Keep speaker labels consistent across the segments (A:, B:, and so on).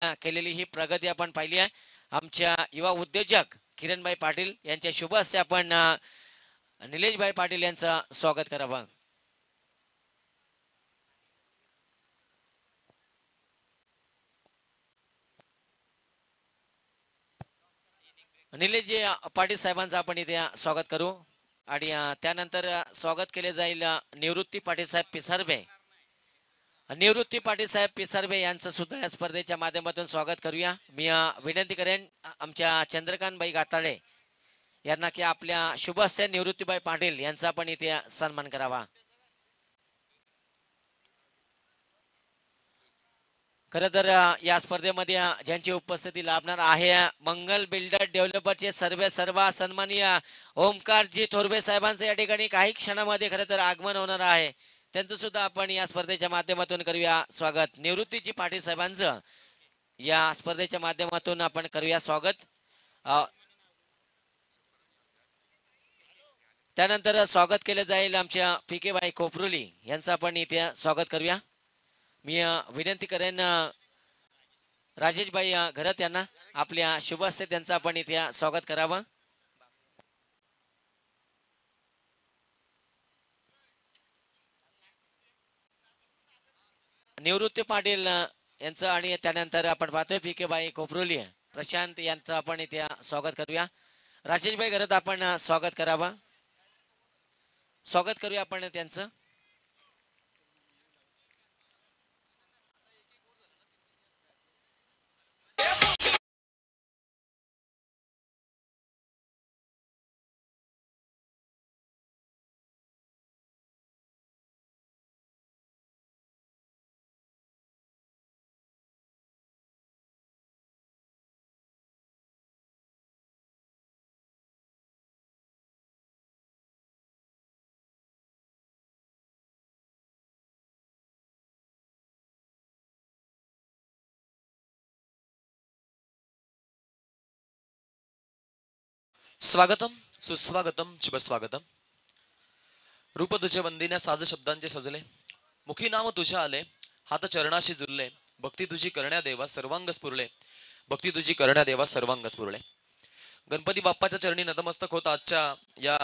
A: केलेली ही प्रगती आपण पाहिली आहे. आमच्या युवा उद्योजक किरणभाई पाटील यांच्या शुभ हस्ते आपण निलेशभाई पाटील यांचं स्वागत करावं. निलेशजी पाटील साहेबांचं आपण इथे स्वागत करू. आणि त्यानंतर स्वागत केले जाईल निवृत्ती पाटील साहेब पिसारबे. निवृत्ती पाटील साहेब पिसारबे यांचं सुद्धा या स्पर्धेच्या माध्यमातून स्वागत करूया. मी विनंती करेन आमच्या चंद्रकांतबाई गाताळे यांना की आपल्या शुभ हस्ते निवृत्तीबाई पाटील यांचा आपण इथे सन्मान करावा. खरं तर या स्पर्धेमध्ये ज्यांची उपस्थिती लाभणार आहे मंगल बिल्डर डेव्हलपरचे सर्व सन्माननीय ओमकारजी थोरवे साहेबांचं या ठिकाणी काही क्षणामध्ये खरं तर आगमन होणार आहे. त्यांचं सुद्धा आपण या स्पर्धेच्या माध्यमातून करूया स्वागत. निवृत्तीजी पाटील साहेबांचं या स्पर्धेच्या माध्यमातून आपण करूया स्वागत. त्यानंतर स्वागत केलं जाईल आमच्या पी बाई खोपरुली यांचं आपण इथे स्वागत करूया. मी विनंती करेन राजेशबाई घरत यांना आपल्या शुभ हस्ते त्यांचं आपण इथे स्वागत करावं. निवृत्ती पाटील यांचं आणि त्यानंतर आपण पाहतोय पी बाई खोपरोली प्रशांत यांचं आपण इथे स्वागत करूया. राजेशबाई घरत आपण स्वागत करावं. स्वागत करूया आपण त्यांचं.
B: स्वागतम सुस्वागतम शुभस्वागतम. रूप तुझे वंदिन्या साज शब्दांचे सजले, मुखी नाम तुझ्या आले, हात चरणाशी जुळले, भक्ती तुझी करण्या देवा सर्वांग स्फुरले, भक्ती तुझी करण्या देवा सर्वांग स्फुरले. गणपती बाप्पाच्या चरणी नतमस्तक होत आजच्या या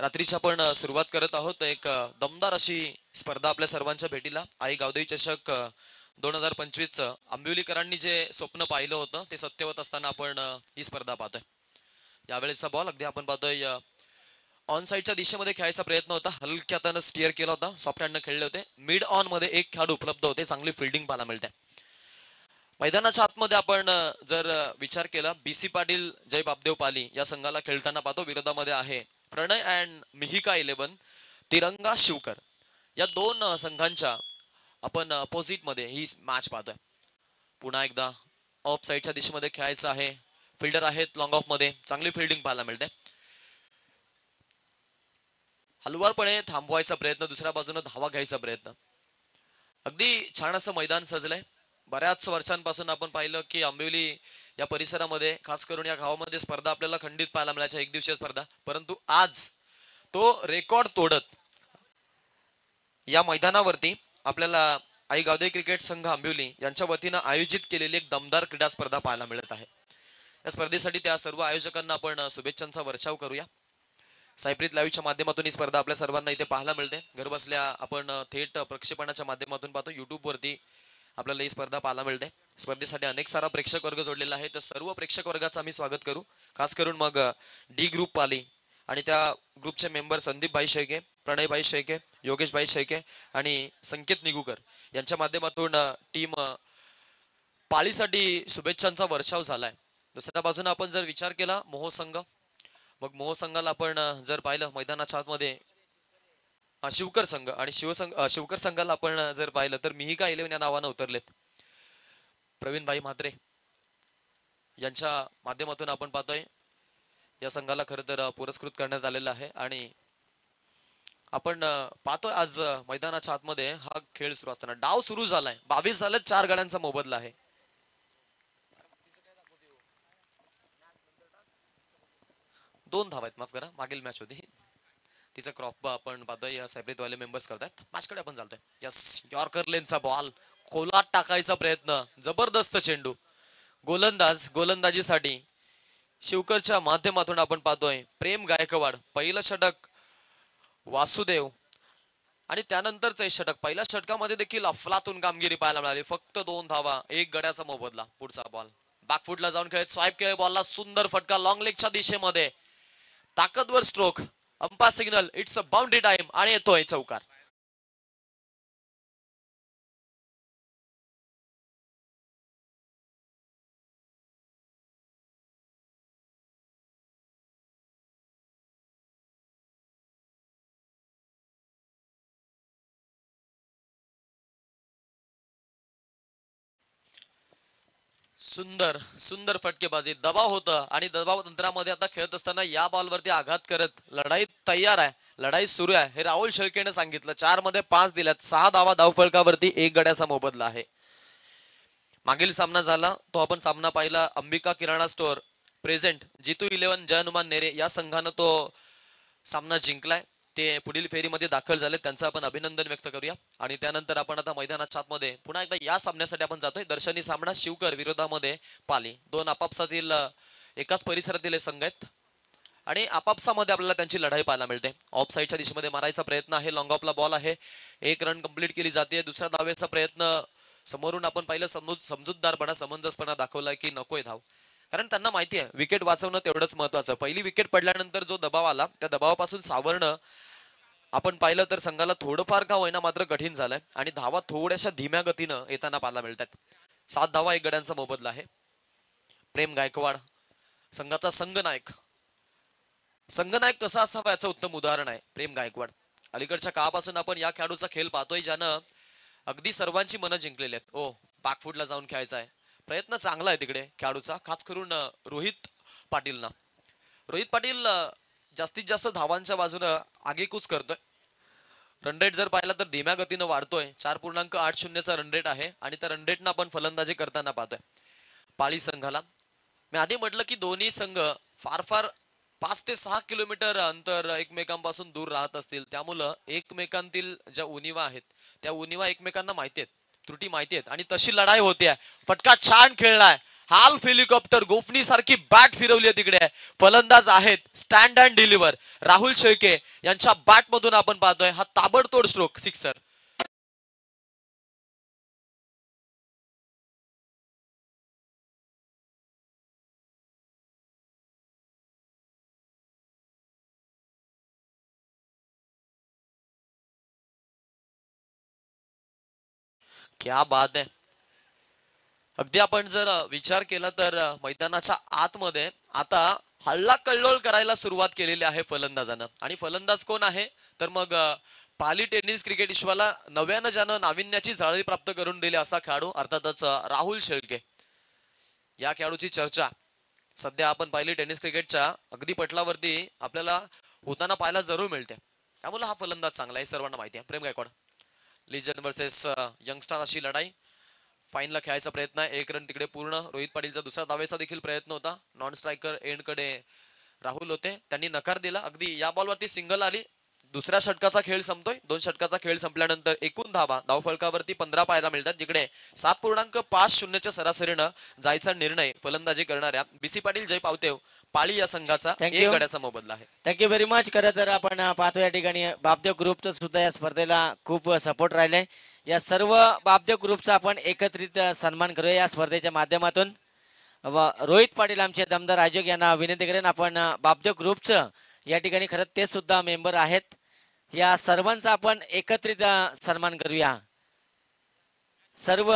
B: रात्रीची आपण सुरुवात करत आहोत. एक दमदार अशी स्पर्धा आपल्या सर्वांच्या भेटीला. आई गावदेवी चषक 2025 आंबिवलीकरांनी जे स्वप्न पाहिलं होतं ते सत्यवत असताना आपण ही स्पर्धा पाहतोय. यावेळेचा बॉल अगदी आपण पाहतोय ऑन साईडच्या दिशेमध्ये खेळायचा प्रयत्न होता, हलक्या हातानं स्टिअर केला होता, सॉफ्ट हँडनं खेळले होते. मिड ऑन मध्ये एक खेळाडू उपलब्ध होते, चांगली फिल्डिंग पाहायला मिळते. मैदानाच्या आतमध्ये आपण जर विचार केला, BC पाटील जय बापदेव पाली या संघाला खेळताना पाहतो. विरोधामध्ये आहे प्रणय अँड मिहिका 11 तिरंगा शिवकर. या दोन संघांच्या आपण अपोजिट मध्ये ही मॅच पाहतोय. पुन्हा एकदा ऑफ साईडच्या दिशेमध्ये खेळायचं आहे. फिल्डर आहेत लॉंग ऑफ मध्ये, चांगली फिल्डिंग पाहायला मिळते. हलवारपणे थांबवायचा प्रयत्न, दुसऱ्या बाजूने धावा घ्यायचा प्रयत्न. अगदी छान असं मैदान सजलंय. बऱ्याच वर्षांपासून आपण पाहिलं की आंबिवली या परिसरामध्ये, खास करून या गावामध्ये स्पर्धा आपल्याला खंडित पाहायला मिळायच्या, एक दिवसीय स्पर्धा. परंतु आज तो रेकॉर्ड तोडत या मैदानावरती आपल्याला आई गावदेवी क्रिकेट संघ आंबिवली यांच्या वतीनं आयोजित केलेली एक दमदार क्रीडा स्पर्धा पाहायला मिळत आहे. या स्पर्धेसाठी त्या सर्व आयोजकांना आपण शुभेच्छांचा वर्षाव करूया. सायप्रीत लाईव्हच्या माध्यमातून ही स्पर्धा आपल्या सर्वांना इथे पाहायला मिळते. घर बसल्या आपण थेट प्रक्षेपणाच्या माध्यमातून पाहतो. युट्यूब वरती आपल्याला ही स्पर्धा पाहायला मिळते. स्पर्धेसाठी अनेक सारा प्रेक्षक वर्ग जोडलेला आहे, तर सर्व प्रेक्षक वर्गाचं आम्ही स्वागत करू. खास करून मग डी ग्रुप पाली आणि त्या ग्रुपचे मेंबर संदीपभाई शेळके, प्रणयभाई शेळके, योगेशभाई शेळके आणि संकेत निगुकर यांच्या माध्यमातून टीम पाळीसाठी शुभेच्छांचा वर्षाव झालाय. दुसऱ्या बाजूने आपण जर विचार केला मोह संघ, मग मोह संघाला आपण जर पाहिलं मैदानाच्या आतमध्ये शिवकर संघ आणि शिवकर संघाला आपण जर पाहिलं तर मिहिका 11 या नावानं उतरलेत. प्रवीणभाई म्हात्रे यांच्या माध्यमातून आपण पाहतोय या संघाला खरं तर पुरस्कृत करण्यात आलेला आहे. आणि आपण पाहतोय आज मैदानाच्या आतमध्ये हा खेळ सुरू असताना डाव सुरू झालाय. 22 झाले, 4 गड्यांचा मोबदला आहे. 2 धावा आहेत, माफ करा, मागील मॅच होती. तिचं क्रॉप आपण पाहतोय या सायब्रेतवाले मेंबर्स करतायत. मॅचकडे आपण चालतोय. यस, यॉर्कर लेनचा बॉल खोलात टाकायचा प्रयत्न, जबरदस्त चेंडू. गोलंदाजीसाठी शिवकरच्या माध्यमातून आपण पाहतोय प्रेम गायकवाड. पहिलं षटक वासुदेव आणि त्यानंतरचं षटक. पहिल्या षटकामध्ये देखील अफलातून कामगिरी पाहायला मिळाली. फक्त 2 धावा, 1 गड्याचा मोबदला. पुढचा बॉल बॅकफुटला जाऊन खेळत स्वाईप केले बॉलला, सुंदर फटका लॉंग लेगच्या दिशेमध्ये, ताकदवर stroke. Umpire signal, it's a boundary time आणि येतोय चौकार. सुंदर सुंदर फटकेबाजी, दबाव होतं आणि दबाव तंत्रामध्ये आता खेळत असताना या बॉलवरती आघात करत लढाई तयार आहे, लढाई सुरू आहे हे राहुल शेळकेने सांगितलं. 4 मध्ये 5 दिल्यात, 6 धावा धावफलकावरती, 1 गड्याचा मोबदला आहे. मागील सामना झाला तो आपण सामना पाहिला. अंबिका किराणा स्टोअर प्रेझेंट जितू 11 जय हनुमान नेरे या संघानं तो सामना जिंकलाय. ते पुढील फेरीमध्ये दाखल झाले, त्यांचं आपण अभिनंदन व्यक्त करूया. आणि त्यानंतर आपण आता मैदानाच्या आतमध्ये पुन्हा एकदा या सामन्यासाठी आपण जातोय. दर्शनी सामना शिवकर विरोधामध्ये पाली. 2 आपापसातील एकाच परिसरातील संघ आहेत आणि आपापसामध्ये आपल्याला त्यांची लढाई पाहायला मिळते. ऑफ साईडच्या दिशेमध्ये मारायचा प्रयत्न आहे, लॉंग ऑफला बॉल आहे, 1 रन कंप्लीट केली जाते. दुसऱ्या धावेचा प्रयत्न समोरून आपण पाहिलं, समजूतदारपणा समंजसपणा दाखवलाय की नकोय धाव, कारण त्यांना माहिती आहे विकेट वाचवणं तेवढंच महत्वाचं. पहिली विकेट पडल्यानंतर जो दबाव आला त्या दबावापासून सावरणं आपण पाहिलं तर संघाला थोडंफार का होईना मात्र कठीण झालंय आणि धावा थोड्याशा धीम्या गतीनं येताना पाहायला मिळतात. 7 धावा 1 गड्यांचा मोबदला आहे. प्रेम गायकवाड संघाचा संघनायक. संघनायक कसा असावा याचं उत्तम उदाहरण आहे प्रेम गायकवाड. अलीकडच्या काळापासून आपण या खेळाडूचा खेळ पाहतोय ज्यानं अगदी सर्वांची मनं जिंकलेली आहेत. बॅकफुटला जाऊन खेळायचा आहे, प्रयत्न चांगला आहे तिकडे खेळाडूचा, खास करून रोहित पाटीलना. रोहित पाटील जास्तीत जास्त धावांच्या बाजूनं आगेकूच करतोय. रन रेट जर पाहिला तर धीम्या गतीनं वाढतोय. 4.80चा रन रेट आहे आणि त्या रन रेटनं आपण फलंदाजी करताना पाहतोय पाळी संघाला. मी आधी म्हटलं की दोन्ही संघ फार फार 5 ते 6 किलोमीटर अंतर एकमेकांपासून दूर राहत असतील, त्यामुळं एकमेकांतील ज्या उणिवा आहेत त्या उणिवा एकमेकांना माहिती आहेत, त्रुटी माहिती आहेत आणि तशी लढाई होते. फटका छान खेळलाय, हाल्फ हेलिकॉप्टर गोफणी सारखी बॅट फिरवली आहे तिकडे. फलंदाज आहेत stand and deliver Rahul Shelke यांच्या बॅट मधून आपण पाहतोय हा ताबडतोड स्ट्रोक, सिक्सर. क्या बात आहे. अगदी आपण जर विचार केला तर मैदानाच्या आतमध्ये आता हल्ला कल्लोळ करायला सुरुवात केलेली आहे फलंदाजानं. आणि फलंदाज कोण आहे तर मग पाली टेनिस क्रिकेट विश्वाला नव्यानं ज्यानं नाविन्याची झळाळी प्राप्त करून दिली असा खेळाडू अर्थातच राहुल शेळके. या खेळाडूची चर्चा सध्या आपण पाहिली टेनिस क्रिकेटच्या अगदी पटलावरती आपल्याला होताना पाहायला जरूर मिळते. त्यामुळे हा फलंदाज चांगला आहे, सर्वांना माहिती आहे. प्रेम गायकवाड लिजन वर्सेस यंगस्टार अशी लढाई. फाईनला खेळायचा प्रयत्न आहे, 1 रन तिकडे पूर्ण. रोहित पाटीलचा दुसरा धावेचा देखील प्रयत्न होता. नॉन स्ट्रायकर एंडकडे राहुल होते, त्यांनी नकार दिला. अगदी या बॉलवरती सिंगल आली. दुसऱ्या षटकाचा खेळ संपतोय. 2 षटकाचा खेळ संपल्यानंतर एकूण धावा धावफलकावरती 15 पाहायला मिळतात, जिकडे 7.50च्या सरासरीनं जायचा निर्णय फलंदाजी करणाऱ्या बीसी पाटील जय पावतेव पाळी या संघाचा 1 गड्याचा मोबदला आहे.
A: Thank you very much. खरं तर आपण पाहतो या ठिकाणी बापदेव ग्रुपचं सुद्धा या स्पर्धेला खूप सपोर्ट राहिलाय. या सर्व बापदेव ग्रुपचा आपण एकत्रित सन्मान करूया या स्पर्धेच्या माध्यमातून. रोहित पाटील आमचे दमदार आयोजक यांना विनंती करेन आपण बापदेव ग्रुपचं या ठिकाणी खरं ते सुद्धा मेंबर आहेत, या सर्वांचा आपण एकत्रित सन्मान करूया. सर्व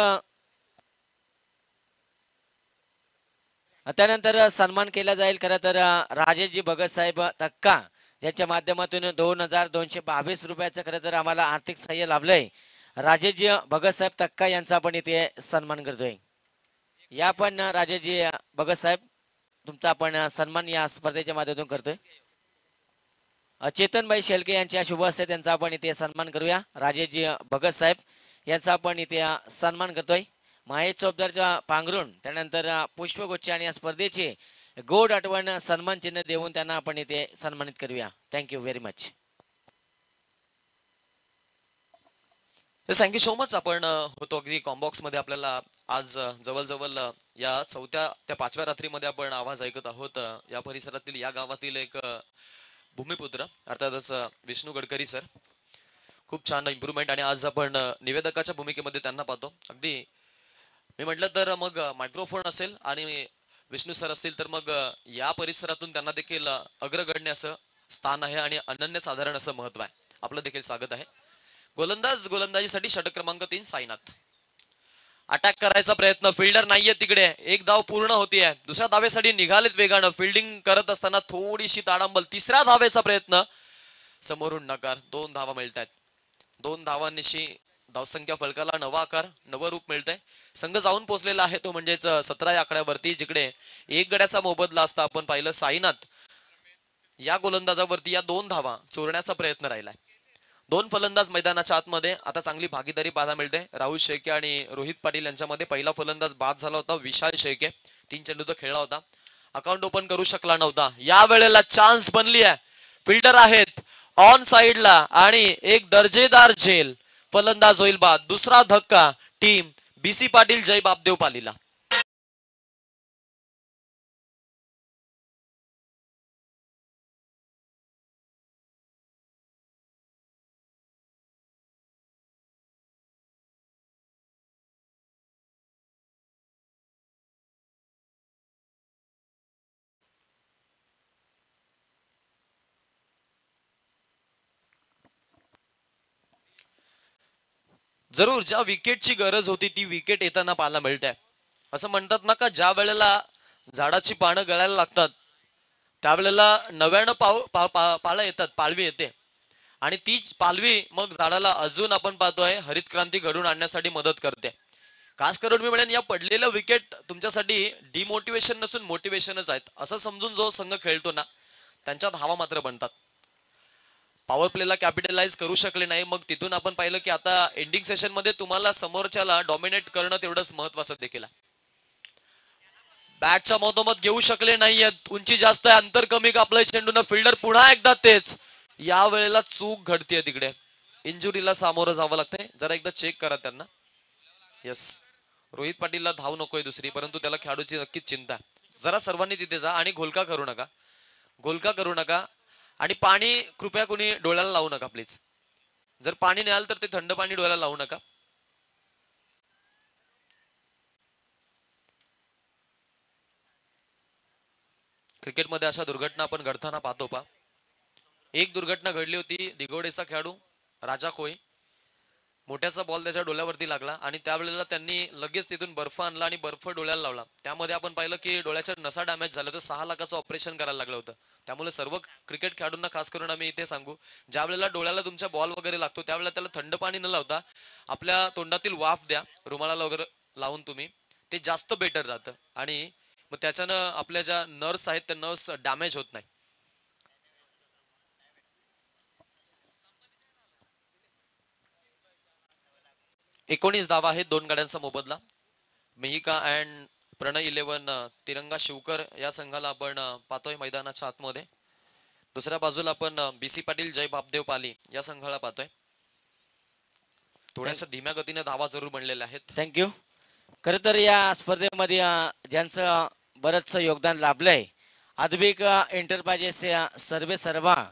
A: त्यानंतर सन्मान केला जाईल खरं तर राजेशजी भगत साहेब तक्का ज्याच्या माध्यमातून 2222 रुपयाचं खरं तर आम्हाला आर्थिक सहाय्य लाभलंय. राजेशजी भगत साहेब तक्का यांचा आपण इथे सन्मान करतोय. या पण राजेशजी भगत साहेब तुमचा आपण सन्मान या स्पर्धेच्या माध्यमातून करतोय. चेतनभाई शेळके यांच्या शुभ हस्ते त्यांचा आपण इथे सन्मान करूया. राजेशजी भगत साहेब यांचा आपण इथे सन्मान करतोय. महेश चौबदारच्या पांघरुण त्यानंतर पुष्पगुच्छ आणि या स्पर्धेचे गोड आठवण सन्मान चिन्ह देऊन त्यांना आपण इथे सन्मानित करूया. Thank you very much.
B: Thank you so much. आपण होतो अगदी कॉम्बॉक्स मध्ये. आपल्याला आज जवळजवळ या चौथ्या त्या पाचव्या रात्रीमध्ये आपण आवाज ऐकत आहोत. या परिसरातील या गावातील एक भूमिपुत्र अर्थातच विष्णू गडकरी सर. खूप छान इम्प्रुव्हमेंट. आणि आज आपण निवेदकाच्या भूमिकेमध्ये त्यांना पाहतो. अगदी मी म्हटलं तर मग मायक्रोफोन असेल आणि विष्णू सर असतील तर मग या परिसरातून त्यांना देखील अग्रगण्य असं स्थान आहे आणि अनन्यसाधारण असं महत्व आहे. आपलं देखील स्वागत आहे. गोलंदाजीसाठी षटक क्रमांक 3 साईनाथ. अटॅक करायचा प्रयत्न, फिल्डर नाहीये तिकडे. एक धाव पूर्ण होतीये. दुसऱ्या धावेसाठी निघालेत वेगानं. फिल्डिंग करत असताना थोडीशी ताडांबल. तिसऱ्या धावेचा प्रयत्न, समोरून नकार. 2 धावा मिळत आहेत. 2 धावांनिशी धावसंख्या फलकाला नवा आकार, नवं रूप मिळतंय. संघ जाऊन पोहोचलेला आहे तो म्हणजेच 17 या आकड्यावरती, जिकडे एक गड्याचा मोबदला असता आपण पाहिलं साईनाथ या गोलंदाजावरती या 2 धावा चोरण्याचा प्रयत्न राहिलाय. 2 फलंदाज मैदानाच्या आतमध्ये. आता चांगली भागीदारी पाहायला मिळते. राहुल शेळके आणि रोहित पाटील यांच्यामध्ये. पहिला फलंदाज बाद झाला होता विशाल शेळके. 3 चेंडूचा खेळला होता. अकाउंट ओपन करू शकला नव्हता. या वेळेला चान्स बनली आहे. फिल्डर आहेत ऑन साइडला आणि एक दर्जेदार झेल. फलंदाज होईल बाद. दुसरा धक्का टीम बीसी पाटील जय बापदेव पालीला. जरूर ज्या विकेटची गरज होती ती विकेट येताना पाहायला मिळते. असं म्हणतात ना का ज्या वेळेला झाडाची पानं गळायला लागतात त्यावेळेला नव्यानं पाळं येतात, पालवी येते. आणि तीच पालवी मग झाडाला अजून आपण पाहतोय हरित क्रांती घडून आणण्यासाठी मदत करते. खास करून मी म्हणेन या पडलेल्या विकेट तुमच्यासाठी डिमोटिवेशन नसून मोटिवेशनच आहेत असं समजून जो संघ खेळतो ना त्यांच्या धावा मात्र बनतात. पॉवर प्लेला कॅपिटलाइज करू शकले नाही. मग तिथून आपण पाहिलं की आता एंडिंग सेशन मध्ये तुम्हाला समोरच्याला डॉमिनेट करणं तेवढंच महत्वाचं देखील आहे. बॅटच्या मधोमध घेऊ शकले नाहीयेत. उंची जास्त आहे, अंतर कमी कापलंय चेंडून. फिल्डर पुन्हा एकदा तेच. या वेळेला चूक घडतीये तिकडे. इंजुरीला सामोरं जावं लागतंय. जरा एकदा चेक करा त्यांना. यस, रोहित पाटीलला धाव नकोय दुसरी, परंतु त्याला खेळाडूची नक्कीच चिंता आहे. जरा सर्वांनी तिथे जा आणि घोलका करू नका. घोलका करू नका. आणि पाणी कृपया कोणी डोळ्याला लावू नका प्लीज. जर पाणी न्याल तर ते थंड पाणी डोळ्याला लावू नका. क्रिकेटमध्ये अशा दुर्घटना आपण घडताना पाहतो पा. एक दुर्घटना घडली होती. दिगोडेचा खेळाडू राजा कोळी, मोठ्याचा बॉल त्याच्या डोळ्यावरती लागला आणि त्यावेळेला त्यांनी लगेच तिथून बर्फ आणला आणि बर्फ डोळ्याला लावला. त्यामध्ये आपण पाहिलं की डोळ्याच्या नसा डॅमेज झाला होता. 6 लाखाचं ऑपरेशन करायला लागलं होतं. त्यामुळे सर्व क्रिकेट खेळाडूंना खास करून आम्ही इथे सांगू, ज्या वेळेला डोळ्याला तुमच्या बॉल वगैरे लागतो त्यावेळेला त्याला थंड पाणी न लावता आपल्या तोंडातील वाफ द्या रुमाला वगैरे लावून. तुम्ही ते जास्त बेटर राहतं आणि मग त्याच्यानं आपल्या ज्या नर्व्स आहेत त्या नर्व्स डॅमेज होत नाही. 19 धावा आहेत. 2 गाड्यांचा मोबदला. मिहिका अँड प्रणय 11 तिरंगा शिवकर या संघाला आपण पाहतोय मैदानाच्या आतमध्ये. दुसऱ्या बाजूला आपण बीसी पाटील जय बापदेव पाली या संघाला पाहतोय. थोड्याशा धीम्या गतीने धावा जरूर बनलेल्या आहेत.
A: थँक्यू. खरं तर या स्पर्धेमध्ये ज्यांचं बरंचसं योगदान लाभलंय, आद्विक एंटरप्राइजेस सर्वे सर्वा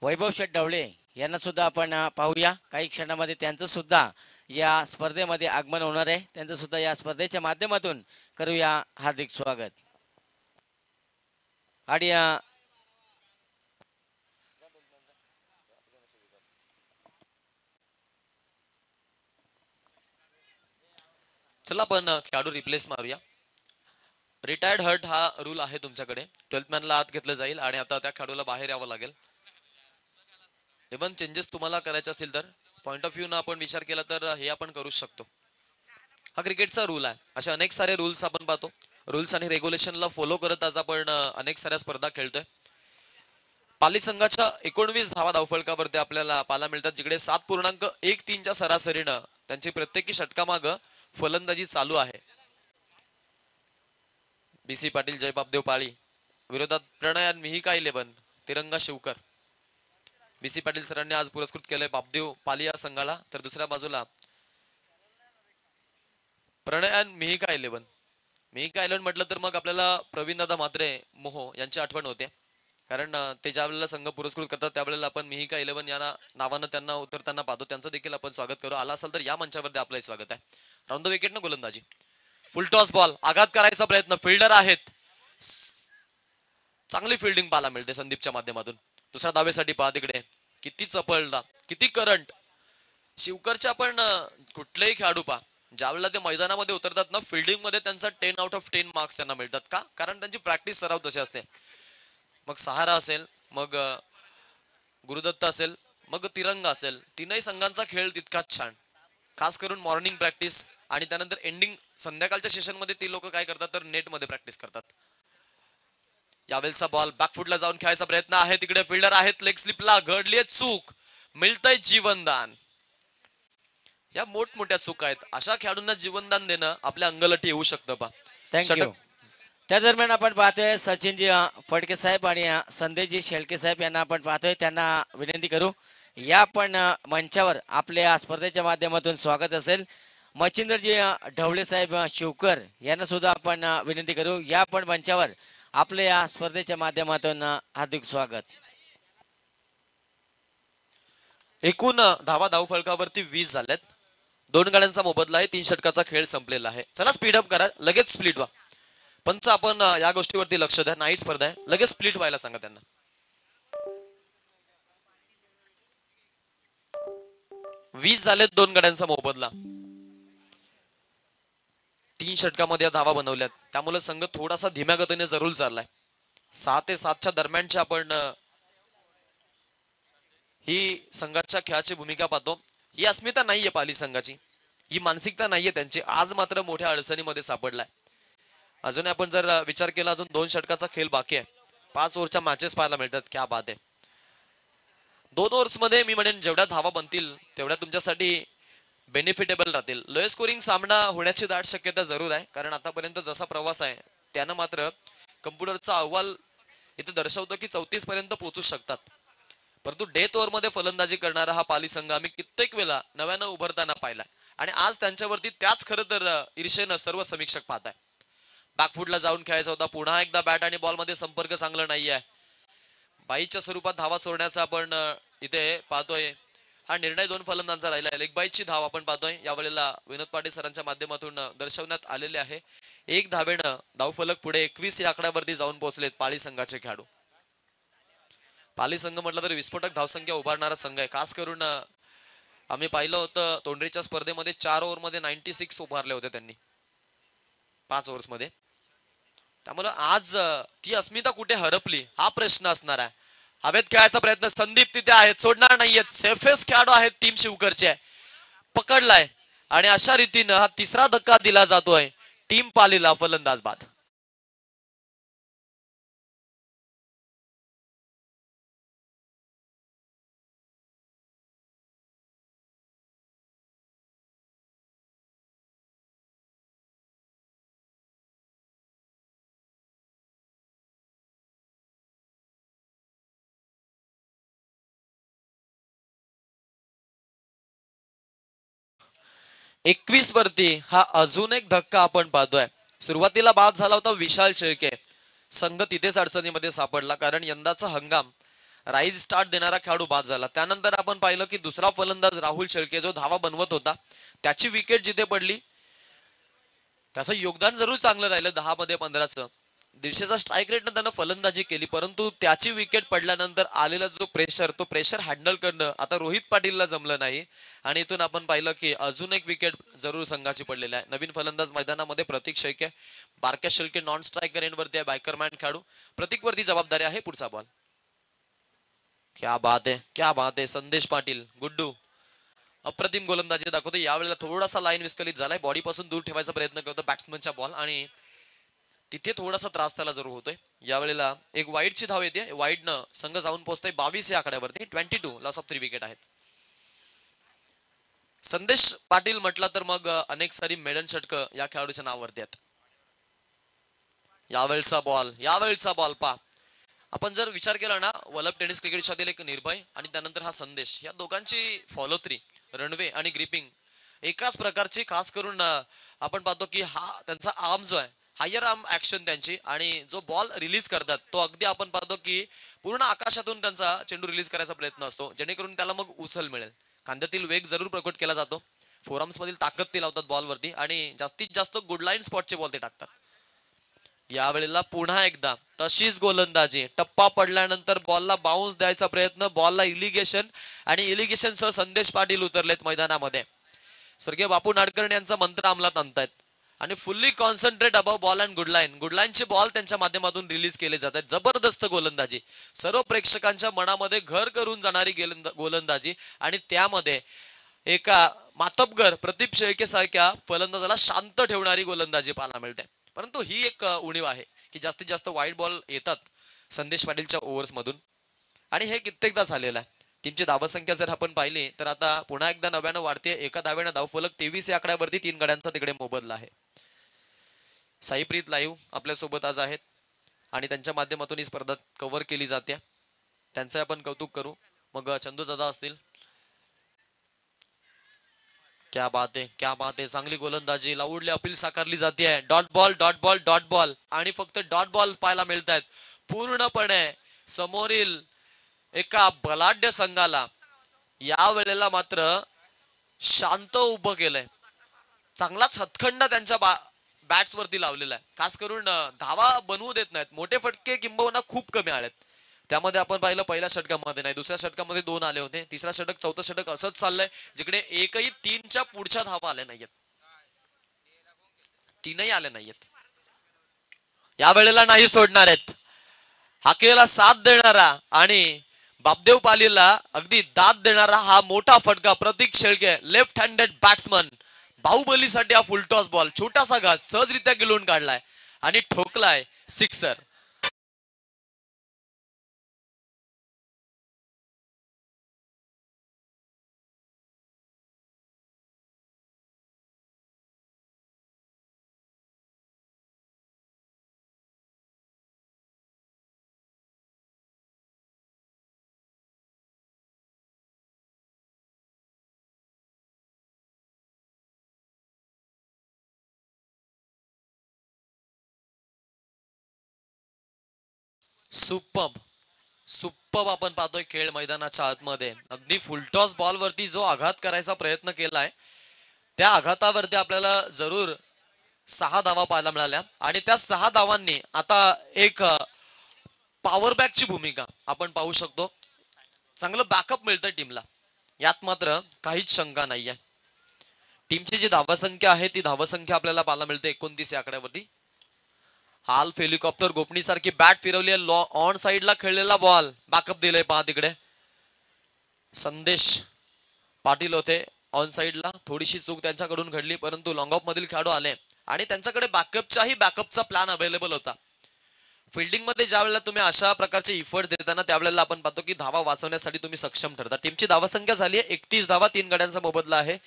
A: वैभव शेठ ढवळे यांना सुद्धा आपण पाहूया. काही क्षणामध्ये त्यांचं सुद्धा या स्पर्धेमध्ये आगमन होणार आहे. त्यांचं सुद्धा या स्पर्धेच्या माध्यमातून करूया हार्दिक स्वागत. आणि
B: चला आपण खेळाडू रिप्लेस मारूया. रिटायर्ड हर्ट हा रूल आहे तुमच्याकडे. 12th मॅनला आत घेतलं जाईल आणि आता त्या खेळाडूला बाहेर यावं लागेल. इव्हन चेंजेस तुम्हाला करायचे असतील तर पॉइंट ऑफ व्ह्यू न आपण विचार केला तर हे आपण करू शकतो. हा क्रिकेटचा रूल आहे. असे अनेक सारे रूल्स आपण पाहतो. रूल्स आणि रेग्युलेशनला फॉलो करत आज आपण अनेक साऱ्या स्पर्धा खेळतोय. पाली संघाच्या 19 धावा धावफलकावरती आपल्याला पाहायला मिळतात, जिकडे 7.13च्या सरासरीनं त्यांची प्रत्येकी षटकामाग फलंदाजी चालू आहे. बीसी पाटील जय बापदेव पाळी विरोधात प्रणय आणि मिहिका 11 तिरंगा शिवकर. बीसी पाटील सरांनी आज पुरस्कृत केलंय बापदेव पाली या संघाला. तर दुसऱ्या बाजूला प्रणय आणि मिहिका 11. मिहिका 11 म्हटलं तर मग आपल्याला प्रवीणदादा म्हात्रे मोहो यांची आठवण होते. कारण ते ज्या वेळेला संघ पुरस्कृत करतात त्यावेळेला आपण मिहिका 11 या नावानं त्यांना उतरताना पाहतो. त्यांचं देखील आपण स्वागत करू. आला असाल तर या मंचावरती आपलं स्वागत आहे. राऊंड द विकेट न गोलंदाजी. फुल टॉस बॉल, आघात करायचा प्रयत्न, फिल्डर आहेत, चांगली फिल्डिंग पाहायला मिळते संदीपच्या माध्यमातून. दुसऱ्या धावेसाठी पहा तिकडे किती चपळला, किती करंट. शिवकरचे आपण कुठलेही खेळाडू पहा, ज्यावेळेला ते मैदानामध्ये उतरतात ना, फिल्डिंग मध्ये त्यांचा 10 आउट ऑफ 10 मार्क्स त्यांना मिळतात. का? कारण त्यांची प्रॅक्टिस सराव तशी असते. मग सहारा असेल, मग गुरुदत्त असेल, मग तिरंगा असेल, तीनही संघांचा खेळ तितकाच छान. खास करून मॉर्निंग प्रॅक्टिस आणि त्यानंतर एंडिंग संध्याकाळच्या सेशन मध्ये ती लोक काय करतात तर नेट मध्ये प्रॅक्टिस करतात. यावेळचा बॉल बॅकफुटला जाऊन खेळायचा प्रयत्न आहे. तिकडे फिल्डर आहेत, लेग स्लिपला घडलीये चूक, मिळतंय जीवनदान. या मोठमोठ्या चुका आहेत. अशा खेळाडूंना जीवनदान देणं आपल्या अंगलटी येऊ शकतं. पा
A: थँक्यू. त्या दरम्यान आपण पाहतोय सचिनजी फडके साहेब आणि संदेशजी शेळके साहेब यांना आपण पाहतोय. त्यांना विनंती करू या आपण मंचावर आपल्या स्पर्धेच्या माध्यमातून स्वागत असेल. मच्छिंद्रजी ढवळे साहेब शिवकर यांना सुद्धा आपण विनंती करू या आपण मंचावर आपल्या या स्पर्धेच्या माध्यमातून हार्दिक स्वागत.
B: एकूण धावा धावफलकावरती 20 झाल्यात. 2 गाड्यांचा मोबदला आहे. 3 षटकाचा खेळ संपलेला आहे. चला स्पीड अप करा, लगेच स्प्लिट व्हा. पंच आपण या गोष्टीवरती लक्ष द्या. नाईट स्पर्धा आहे, लगेच स्प्लिट व्हायला सांगा त्यांना. 20 झालेत 2 गाड्यांचा मोबदला. 3 षटकामध्ये धावा बनवल्यात, त्यामुळे संघ थोडासा धीम्या गतीने जरूर चाललाय. 6 ते 7च्या दरम्यानच्या आपण ही संघाच्या खेळाची भूमिका पाहतो. ही अस्मिता नाहीये पाली संघाची, ही मानसिकता नाहीये त्यांची. आज मात्र मोठ्या अडचणीमध्ये सापडलाय. अजून आपण जर विचार केला, अजून 2 षटकाचा खेळ बाकी आहे. 5 ओव्हरच्या मॅचेस पाहायला मिळतात. क्या बात आहे. 2 ओव्हर्स मध्ये मी म्हणेन जेवढ्या धावा बनतील तेवढ्या तुमच्यासाठी बेनिफिटेबल राहतील. लोएस्ट स्कोरिंग सामना होण्याची दाट शक्यता जरूर आहे, कारण आतापर्यंत जसा प्रवास आहे त्यानं मात्र कम्प्युटरचा अहवाल इथे दर्शवतो की 34 पर्यंत पोहोचू शकतात. परंतु डेथ ओव्हर मध्ये फलंदाजी करणारा हा पाली संघ आम्ही कित्येक वेळा नव्यानं उभरताना पाहिला आणि आज त्यांच्यावरती त्याच खरं तर ईर्षेनं सर्व समीक्षक पाहत आहे. बॅकफुटला जाऊन खेळायचा होता. पुन्हा एकदा बॅट आणि बॉल मध्ये संपर्क चांगला नाही आहे. बाईच्या स्वरूपात धावा सोडण्याचा आपण इथे पाहतोय. हा निर्णय 2 फलंदाजांचा राहिला आहे. लेग बाईची धाव आपण पाहतोय यावेळेला विनोद पाटील सरांच्या माध्यमातून दर्शवण्यात आलेले आहे. 1 धावेनं धावफलक पुढे 21 या आकड्यावरती जाऊन पोहोचलेत पाली संघाचे खेळाडू. पाली संघ म्हटलं तर विस्फोटक धावसंख्या उभारणारा संघ आहे. खास करून आम्ही पाहिलं होतं तोंडरीच्या स्पर्धेमध्ये 4 ओव्हर मध्ये 96 उभारले होते त्यांनी 5 ओव्हर्स मध्ये. त्यामुळे आज ती अस्मिता कुठे हरपली हा प्रश्न असणार आहे. हवेत खेळायचा प्रयत्न, संदीप तिथे आहेत, सोडणार नाहीयेत. सेफेस्ट खेळाडू आहेत टीम शिवकरचे, पकडलाय आणि अशा रीतीनं हा 3रा धक्का दिला जातोय टीम पालीला. फलंदाज बाद. एकवीस वरती हा अजून एक धक्का आपण पाहतोय. सुरुवातीला बाद झाला होता विशाल शेळके, संघ तिथेच अडचणीमध्ये सापडला कारण यंदाचा हंगाम राईज स्टार्ट देणारा खेळाडू बाद झाला. त्यानंतर आपण पाहिलं की दुसरा फलंदाज राहुल शेळके जो धावा बनवत होता त्याची विकेट जिथे पडली त्याचं योगदान जरूर चांगलं राहिलं. 10 मध्ये 15चं 150चा स्ट्राईक रेटनं त्यानं फलंदाजी केली, परंतु त्याची विकेट पडल्यानंतर आलेला जो तो प्रेशर हँडल करणं आता रोहित पाटीलला जमलं नाही आणि इथून आपण पाहिलं की अजून एक विकेट जरूर संघाची पडलेली आहे. नवीन फलंदाज मैदानामध्ये प्रतीक शेळके, बारक्या शेळके नॉन स्ट्रायकर एंडवरती आहे, बायकरमॅन खेळाडू. प्रतीक वरती जबाबदारी आहे. पुढचा बॉल. क्या बात आहे, क्या बात आहे. संदेश पाटील गुड्डू अप्रतिम गोलंदाजी दाखवतो. यावेळेला थोडासा लाईन विस्कलित झालाय, बॉडी पासून दूर ठेवायचा प्रयत्न करतो बॅट्समनचा बॉल आणि तिथे थोडासा त्रास त्याला जरूर होतोय. यावेळेला एक वाईडची धाव येते, वाईडनं संघ जाऊन पोहोचतोय 22 या आकड्यावरती. 22 लॉस ऑफ 3 विकेट आहेत. संदेश पाटील म्हटलं तर मग अनेक सारी मेडन षटक या खेळाडूच्या नावावरती आहेत. यावेळचा बॉल पा आपण जर विचार केला ना, वलभ टेनिस क्रिकेटच्यातील एक निर्भय आणि त्यानंतर हा संदेश, या दोघांची फॉलो थ्री, रनवे आणि ग्रिपिंग एकाच प्रकारची, खास करून आपण पाहतो की हा त्यांचा आर्म जो आहे, हायर आर्म ऍक्शन त्यांची, आणि जो बॉल रिलीज करतात तो अगदी आपण पाहतो की पूर्ण आकाशातून त्यांचा चेंडू रिलीज करायचा प्रयत्न असतो, जेणेकरून त्याला मग उचल मिळेल. खांद्यातील वेग जरूर प्रकट केला जातो, फोरआर्म्स मधील ताकद ते लावतात बॉलवरती, आणि जास्तीत जास्त गुड लाईन स्पॉटचे बॉल ते टाकतात. यावेळेला पुन्हा एकदा तशीच गोलंदाजी, टप्पा पडल्यानंतर बॉलला बाउन्स द्यायचा प्रयत्न, बॉलला इलिगेशन, आणि इलिगेशन सह संदेश पाटील उतरलेत मैदानामध्ये. स्वर्गीय बापू नाडकर्णी यांचा मंत्र अंमलात आणतायत आणि fully concentrate above ball and good line. गुडलाईनचे बॉल त्यांच्या माध्यमातून रिलीज केले जात आहेत. जबरदस्त गोलंदाजी, सर्व प्रेक्षकांच्या मनामध्ये घर करून जाणारी गोलंदाजी, आणि त्यामध्ये एका मातबगर प्रदीप शेळके सारख्या फलंदाजाला शांत ठेवणारी गोलंदाजी पाहायला मिळते. परंतु ही एक उणीव आहे की जास्तीत जास्त वाईड बॉल येतात संदेश पाटीलच्या ओव्हर्स मधून, आणि हे कित्येकदा झालेलं आहे. टीमची धावसंख्या जर आपण पाहिली तर आता पुन्हा एकदा नव्यानं वाढते. एका धावेनं धावफलक 23 या आकड्यावरती 3 गड्यांचा तिकडे मोबदला आहे. साईप्रीत लाईव्ह आपल्या सोबत आज आहेत आणि त्यांच्या माध्यमातून ही स्पर्धा कव्हर केली जाते. त्यांचं आपण कौतुक करू. मग चंदू दादा असतील, क्या बात आहे, क्या बात आहे. चांगली गोलंदाजी, लाऊडली अपील साकारली जाते. Dot ball, dot ball, dot ball, आणि फक्त डॉट बॉल पाहायला मिळत आहेत. पूर्णपणे समोरील एका बलाढ्य संघाला या वेळेला मात्र शांत उभं केलंय. चांगलाच हतखंड त्यांच्या बॅट्स वरती लावलेला आहे. खास करून धावा बनवू देत नाहीत. मोठे फटके किंबहुना खूप कमी आलेत. त्यामध्ये आपण पाहिलं पहिल्या षटकामध्ये नाही, दुसऱ्या षटकामध्ये 2 आले होते. तिसरा षटक, चौथं षटक असंच चाललंय, जिकडे एकही 3च्या पुढच्या धावा आल्या नाहीयेत, 3ही आल्या नाहीयेत. या वेळेला नाही सोडणार आहेत. हाकेला साथ देणारा आणि बापदेव पालीला अगदी दाद देणारा हा मोठा फटका. प्रतीक शेळके, लेफ्ट हँडेड बॅट्समन, बाहुबलीसाठी हा फुलटॉस बॉल, छोटासा घास सहजरित्या गिळून काढलाय आणि ठोकलाय सिक्सर. सुपर्ब, सुपर्ब आपण पाहतोय खेळ मैदानाच्या आतमध्ये. अगदी फुलटॉस बॉल वरती जो आघात करायचा प्रयत्न केलाय, त्या आघातावरती आपल्याला जरूर 6 धावा पाहायला मिळाल्या, आणि त्या 6 धावांनी आता एक पॉवर बॅकची भूमिका आपण पाहू शकतो. चांगलं बॅकअप मिळतं टीमला, यात मात्र काहीच शंका नाहीये. टीमची जी धावसंख्या आहे ती धावसंख्या आपल्याला पाहायला मिळते 29 या आकड्यावरती. हाल्फ हेलिकॉप्टर गोपणी सारखी बॅट फिरवली आहे. ऑन साइडला खेळलेला बॉल बॅकअप दिलाय, पहा तिकडे संदेश पाटील होते ऑन साइडला. थोडीशी चूक त्यांच्याकडून घडली, परंतु लॉंग ऑफ मधील खेळाडू आले आणि त्यांच्याकडे बॅकअपचा प्लॅन अवेलेबल होता. फिल्डिंग मध्ये ज्या वेळेला तुम्ही अशा प्रकारचे इफर्ट देताना त्यावेळेला आपण पाहतो की धावा वाचवण्यासाठी तुम्ही सक्षम ठरता. टीमची धावसंख्या झाली आहे 31 धावा, 3 गड्यांचा मोबदला आहे.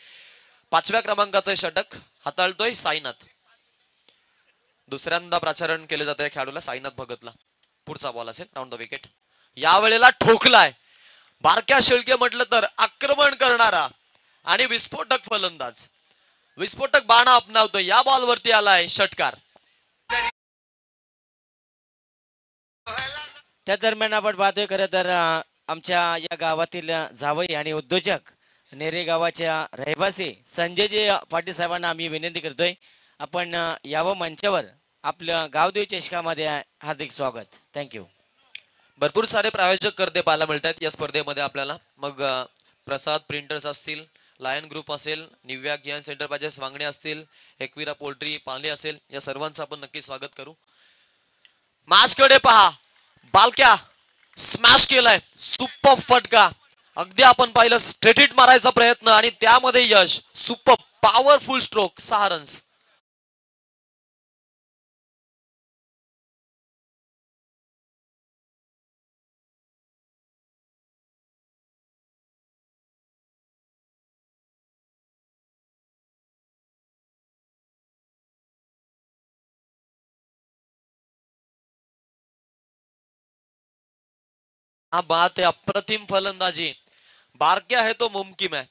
B: 5व्या क्रमांकाचं षटक हाताळतोय साईनाथ. दुसऱ्यांदा प्रचारण केले जाते या खेळाडूला, साईनाथ भगतला. पुढचा बॉल असेल राऊंड द विकेट. या वेळेला ठोकलाय बारक्या शेळके म्हटलं तर आक्रमण करणारा आणि विस्फोटक फलंदाज, विस्फोटक बाणा अपनावतोय. या बॉलवरती आलाय षटकार.
A: त्या दरम्यान आपण पाहतोय खरं तर आमच्या या गावातील जावई आणि उद्योजक नेरे गावाच्या रहिवासी संजयजी पाटील साहेबांना आम्ही विनंती करतोय, आपण यावं मंचावर. आपलं गावदेव चषकामध्ये हार्दिक स्वागत. थँक्यू.
B: भरपूर सारे प्रायोजक करते पाहायला मिळतात या स्पर्धेमध्ये आपल्याला. मग प्रसाद प्रिंटर्स असतील, लायन ग्रुप असेल, निव्या गियान सेंटर पाजेस वांगणे असतील, एकविरा पोल्ट्री पाले असेल, या सर्वांचं आपण नक्की स्वागत करू. मॅचकडे पहा, बालक्या स्मॅश केलाय, सुपर फटका. अगदी आपण पाहिलं स्ट्रेट हिट मारायचा प्रयत्न आणि त्यामध्ये यश. Super powerful stroke, 6 runs. हा बात है, अप्रतिम फलंदाजी. बारक्या है तो मुमकिन है,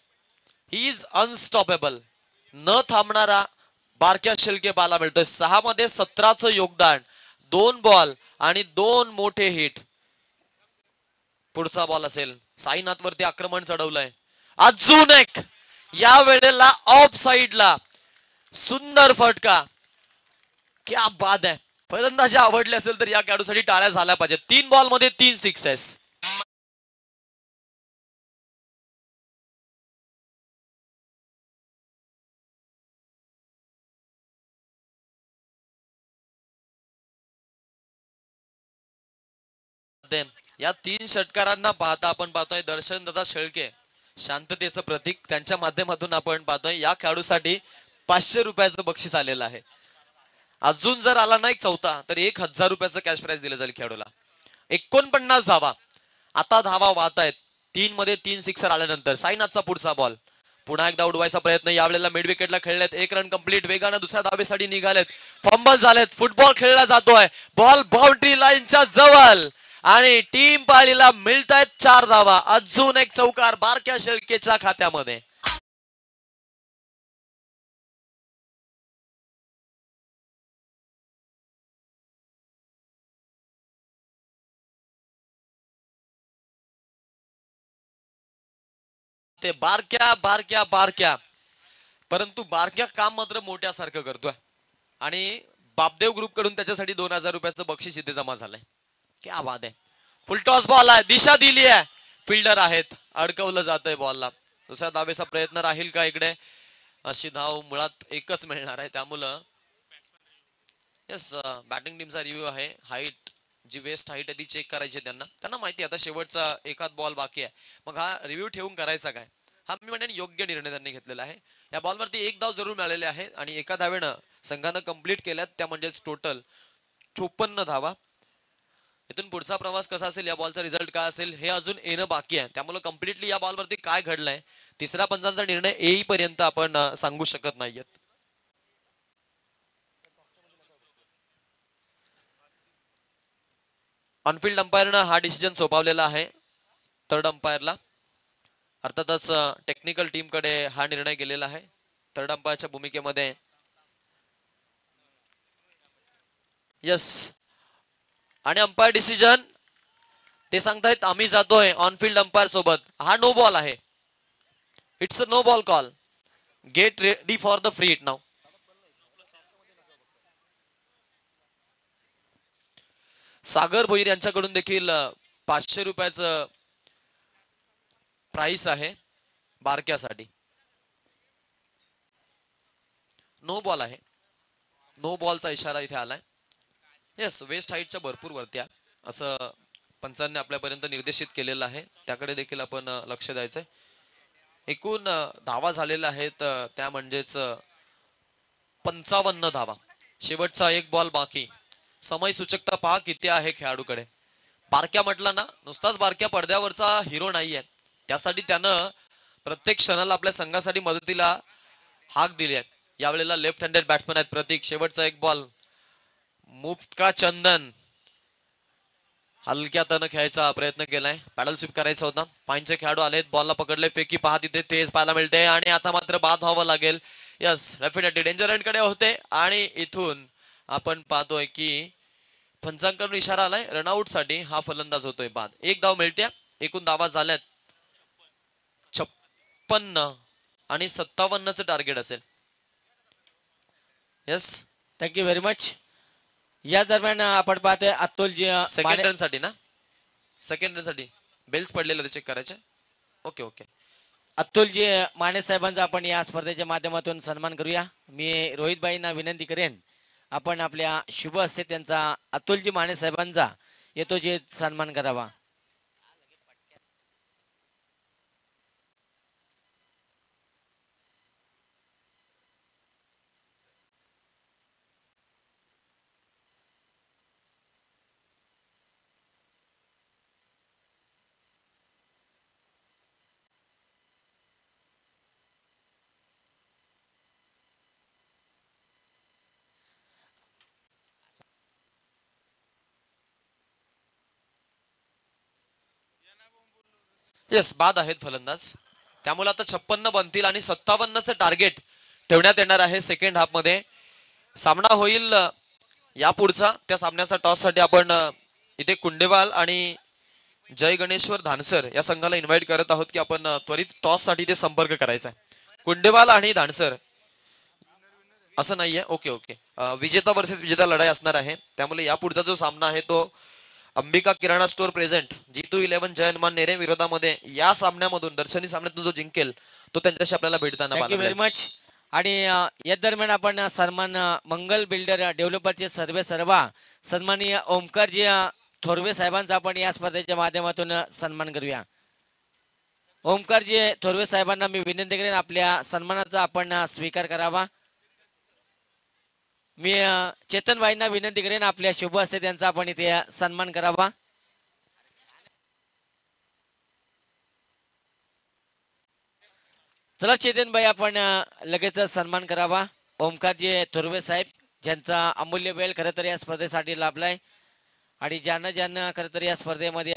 B: ही इज अनस्टॉपेबल. न थांबणारा बारक्या शेळके पाहायला मिळतोय. 6 मध्ये 17चं योगदान, 2 बॉल आणि 2 मोठे हिट. पुढचा बॉल असेल, साईनाथ वरती आक्रमण चढवलंय. अजून एक, या वेळेला ऑफ साइडला सुंदर फटका. क्या बाद आहे. फलंदाजी आवडली असेल तर या खेळाडूसाठी टाळ्या झाल्या पाहिजेत. 3 बॉल मध्ये 3 सिक्सेस. या 3 षटकारांना पाहता आपण पाहतोय दर्शनदादा शेळके शांततेचं प्रतीक. त्यांच्या माध्यमातून आपण पाहतोय या खेळाडूसाठी 500 रुपयाचं बक्षीस आलेलं आहे. अजून जर आला नाही चौथा तर 1000 रुपयाचं कॅश प्राइज दिलं जाईल खेळाडूला. 49 धावा. आता धावा वाहत आहेत. 3 मध्ये 3 सिक्सर आल्यानंतर साईनाथचा पुढचा बॉल. पुन्हा एकदा उडवायचा प्रयत्न. यावेळेला मिड विकेटला खेळलेत. 1 run complete. वेगानं दुसऱ्या धावेसाठी निघालेत. फंबल झालेत. फुटबॉल खेळला जातोय. बॉल बाउंड्री लाईनच्या जवळ आणि टीम पाळीला मिळतायत 4 धावा. अजून एक चौकार बारक्या शेळकेच्या खात्यामध्ये. ते बारक्या बारक्या बारक्या, परंतु बारक्या काम मात्र मोठ्यासारखं करतोय. आणि बापदेव ग्रुप कडून त्याच्यासाठी 2000 रुपयाचं बक्षीस इथे जमा झालंय. क्या बात आहे. फुलटॉस बॉल आहे. दिशा दिली आहे. फिल्डर आहेत. अडकवलं जातंय बॉलला. दुसऱ्या धावेचा प्रयत्न राहील का इकडे. अशी धाव मुळात एकच मिळणार आहे. त्यामुळं येस, बॅटिंग टीमचा रिव्ह्यू आहे. हाईट, जी वेस्ट हाईट आहे ती चेक करायची त्यांना माहिती आहे आता शेवटचा एखाद बॉल बाकी आहे. मग हा रिव्ह्यू ठेवून करायचा काय. हा मी म्हणेन योग्य निर्णय त्यांनी घेतलेला आहे. या बॉलवरती 1 धाव जरूर मिळालेले आहे आणि एका धावेनं संघानं कंप्लीट केल्यात. त्या म्हणजेच टोटल 54 धावा. इथून पुढचा प्रवास कसा असेल, या बॉलचा रिझल्ट काय असेल हे अजून येणं बाकी आहे. त्यामुळे कम्प्लिटली या बॉलवरती काय घडलंय, तिसऱ्या पंचांचा निर्णय येईपर्यंत आपण सांगू शकत नाहीयेत. ऑनफिल्ड अंपायरनं हा डिसिजन सोपवलेला आहे थर्ड अंपायरला. अर्थातच टेक्निकल टीम कडे हा निर्णय गेलेला आहे. थर्ड अंपायरच्या भूमिकेमध्ये यस, आणि अंपायर डिसिजन ते सांगतायत आम्ही जातोय ऑनफिल्ड अंपायर सोबत. हा नो बॉल आहे. It's a no ball call. Get ready for the free hit नाव. सागर भोईर यांच्याकडून देखील 500 रुपयाचं प्राइस आहे बारक्यासाठी. नो बॉल आहे. नो बॉलचा इशारा इथे आलाय. येस, वेस्ट हाईटच्या भरपूर वरती आहे असं पंचांनी आपल्यापर्यंत निर्देशित केलेलं आहे. त्याकडे देखील आपण लक्ष द्यायचंय. एकूण धावा झालेल्या आहेत त्या म्हणजेच 55 धावा. शेवटचा 1 बॉल बाकी. समय सूचकता पहा किती आहे खेळाडूकडे. बारक्या म्हटला ना, नुसताच बारक्या पडद्यावरचा हिरो नाहीये. त्यासाठी त्यानं प्रत्येक क्षणाला आपल्या संघासाठी मदतीला हाक दिली आहे. यावेळेला लेफ्ट हँडेड बॅट्समन आहेत प्रतीक. शेवटचा 1 बॉल. मुफ्त का चंदन हलक्या तन खेळायचा प्रयत्न केलाय. पॅडल स्वीप करायचा होता. पायचे खेळाडू आलेत. बॉलला पकडले. फेकी पहा तिथे तेज पाहायला मिळते आणि आता मात्र बाद व्हावं लागेल. यस, डेफिनेटली डेंजर एंड कडे होते आणि इथून आपण पाहतोय की पंचांकडून इशारा आलाय रनआउट साठी. हा फलंदाज होतोय बाद. 1 धाव मिळते. एकूण धावा झाल्यात 56 आणि 57चं टार्गेट असेल. Yes,
A: thank you very much. या दरम्यान आपण पाहतोय अतुलजी
B: सेकंड रन साठी ना, सेकंड रन साठी बेल्स पडलेले ते चेक करायचे. Okay okay.
A: अतुलजी माने साहेबांचा आपण या स्पर्धेच्या माध्यमातून सन्मान करूया. मी रोहितबाईंना विनंती करेन आपण आपल्या शुभ हस्ते त्यांचा अतुलजी माने साहेबांचा येतो जे सन्मान करावा.
B: येस, बाद आहेत फलंदाज. त्यामुळे आता 56 बनतील आणि 57चं टार्गेट ठेवण्यात येणार आहे सेकंड हाफ मध्ये. सामना होईल या पुढचा. त्या सामन्याचा टॉस साठी आपण इथे कुंडेवाल आणि जय गणेश्वर धानसर या संघाला इन्व्हाइट करत आहोत की आपण त्वरित टॉस साठी ते संपर्क करायचा आहे. कुंडेवाल आणि धानसर असं नाहीये. Okay okay. विजेता वर्सेस विजेता लढाई असणार आहे. त्यामुळे या पुढचा जो सामना आहे तो अंबिका किराणा स्टोअर प्रेझेंट G211 जयनमान नेरे विरोधामध्ये या सामन्यामधून दर्शनी सामन्यातून जो जिंकेल तो त्यांच्याशी आपल्याला भेटताना
A: थँक्यू व्हेरी
B: पाहायला
A: मच. आणि या दरम्यान आपण सन्मान मंगल बिल्डर डेव्हलपरचे सर्वा सन्माननीय ओमकारजी थोरवे साहेबांचा आपण या स्पर्धेच्या माध्यमातून सन्मान करूया. ओमकारजी थोरवे साहेबांना मी विनंती करेन आपल्या सन्मानाचा आपण स्वीकार करावा. मी चेतन भाईंना विनंती करेन आपल्या शुभ हस्ते त्यांचा आपण इथे सन्मान करावा. चला चेतन भाई आपण लगेच सन्मान करावा. ओमकारजी थोरवे साहेब ज्यांचा अमूल्य वेळ खरं तर या स्पर्धेसाठी लाभलाय आणि ज्यांना ज्यांना खरं तर या स्पर्धेमध्ये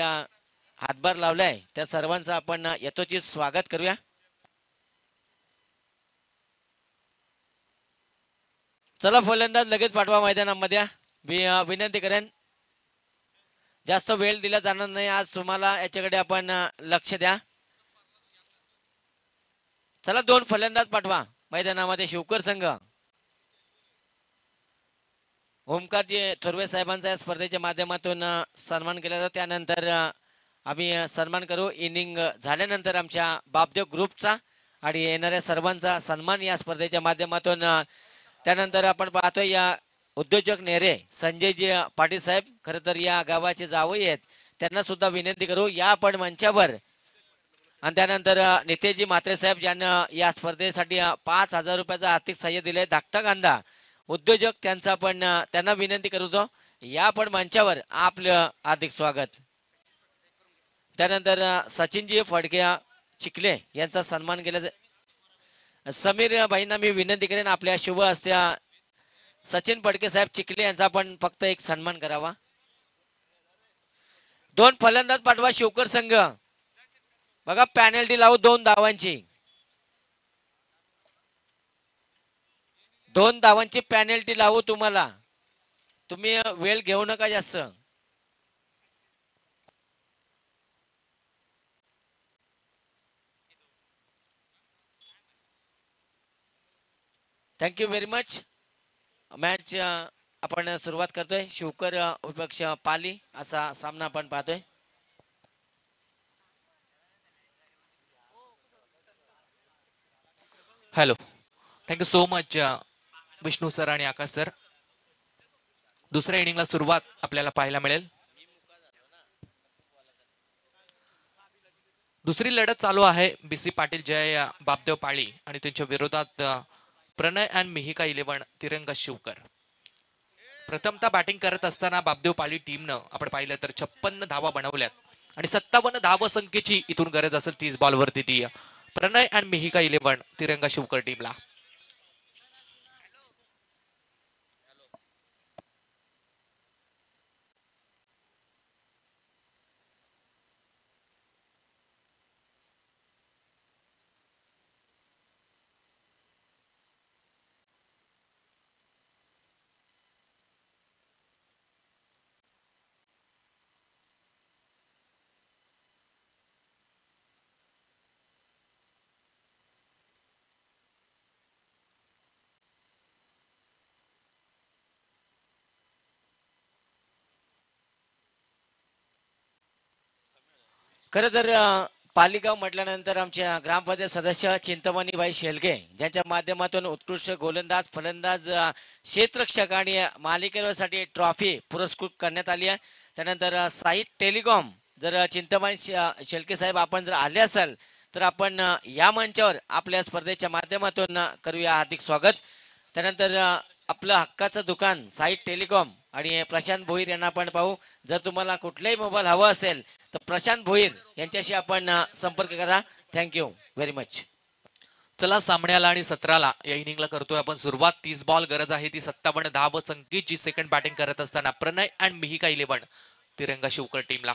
A: हातभार लावलाय त्या सर्वांचं आपण यथोचित स्वागत करूया. चला फलंदाज लगेच पाठवा मैदानामध्ये. मी विनंती करेन जास्त वेळ दिला जाणार नाही आज तुम्हाला, याच्याकडे आपण लक्ष द्या. चला 2 फलंदाज पाठवा मैदानामध्ये. शिवकर संघ ओमकारजी थोरवे साहेबांचा या स्पर्धेच्या माध्यमातून सन्मान केला जातो. त्यानंतर आम्ही सन्मान करू इनिंग झाल्यानंतर आमच्या बापदेव ग्रुपचा आणि येणाऱ्या सर्वांचा सन्मान या स्पर्धेच्या माध्यमातून. त्यानंतर आपण पाहतोय या उद्योजक नेरे संजयजी पाटील साहेब खरं तर या गावाचे जावई आहेत, त्यांना सुद्धा विनंती करू या आपण मंचावर. आणि त्यानंतर नितेशजी म्हात्रे साहेब ज्यांना या स्पर्धेसाठी 5,000 रुपयाचं आर्थिक सहाय्य दिले धाकटा कांदा उद्योजक, त्यांचा आपण त्यांना विनंती करतो या आपण मंचावर आपलं हार्दिक स्वागत. त्यानंतर सचिनजी फडके चिखले यांचा सन्मान केला. समीर भाईंना मी विनंती करेन आपल्या शुभ हस्ते सचिन फडके साहेब चिखले यांचा आपण फक्त एक सन्मान करावा. 2 फलंदाज पाठवा शिवकर संघ. बघा पॅनल्टी लावू 2 धावांची. 2 धावांची पॅनल्टी लावू तुम्हाला. तुम्ही वेळ घेऊ नका जास्त. Thank you very much. मॅच आपण सुरुवात करतोय. शिवकर विपक्ष पाली असा सामना आपण पाहतोय.
C: Hello, thank you so much Vishnu sir आणि आकाश सर. दुसऱ्या इनिंगला सुरुवात आपल्याला पाहायला मिळेल. दुसरी लढत चालू आहे. BC पाटील जय बापदेव पाळी आणि त्यांच्या विरोधात प्रणय अँड मिहिका 11 तिरंगा शिवकर. प्रथमतः बॅटिंग करत असताना बापदेव पाळी टीमनं आपण पाहिलं तर 56 धावा बनवल्यात आणि 57 धाव संख्येची इथून गरज असेल 30 बॉलवरती ती प्रणय अँड मिहिका 11 तिरंगा शिवकर टीमला.
A: खरं तर पालिगाव म्हटल्यानंतर आमच्या ग्रामपंचायत सदस्य चिंतामणीबाई शेलके ज्यांच्या माध्यमातून उत्कृष्ट गोलंदाज फलंदाज क्षेत्ररक्षक आणि मालिकेसाठी ट्रॉफी पुरस्कृत करण्यात आली आहे. त्यानंतर साई टेलिकॉम जर चिंतामणी शेलके साहेब आपण जर आले असाल तर आपण या मंचावर आपल्या स्पर्धेच्या माध्यमातून करूया हार्दिक स्वागत. त्यानंतर आपलं हक्काचं दुकान साई टेलिकॉम आणि प्रशांत भोईर यांना आपण पाहू. जर तुम्हाला कुठलाही मोबाईल हवा असेल तर प्रशांत भोईर यांच्याशी आपण संपर्क करा. Thank you very much.
C: चला सामन्याला आणि सत्राला या इनिंगला करतोय आपण सुरुवात. 30 बॉल गरज आहे ती 57 धाव संख्येची. सेकंड बॅटिंग करत असताना प्रणय अँड मिहिका 11 तिरंगा शिवकर टीमला.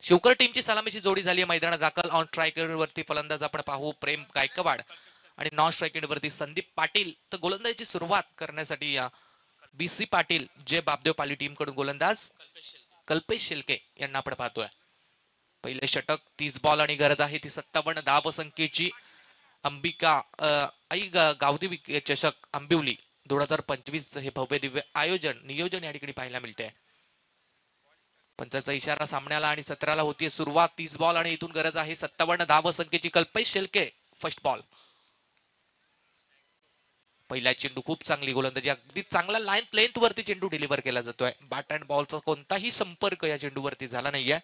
C: शिवकर टीमची सलामीची जोडी झाली आहे मैदानात दाखल. ऑन स्ट्रायकर वरती फलंदाज आपण पाहू प्रेम गायकवाड आणि नॉन स्ट्राईक वरती संदीप पाटील. तर गोलंदाजीची सुरुवात करण्यासाठी या बीसी पाटील जे बापदेव पाली टीम कडून गोलंदाज कल्पेश शेलके यांना आपण पाहतोय. पहिले षटक 30 बॉल आणि गरज आहे ती 57 धावसंख्येची. अंबिका आई गावदेवी चषक आंबिवली 2025 हे भव्य दिव्य नियोजन या ठिकाणी पाहायला मिळते. पंचाचा इशारा सामन्याला आणि 17ला होतीये सुरुवात. 30 बॉल आणि इथून गरज आहे 57 धावसंख्येची. Kalpesh Shelke first ball. पहिला चेंडू खूप चांगली गोलंदाजी, अगदी चांगला लेंथ वरती चेंडू डिलिव्हर केला जातोय. बॅट अँड बॉलचा कोणताही संपर्क या चेंडूवरती झाला नाहीये.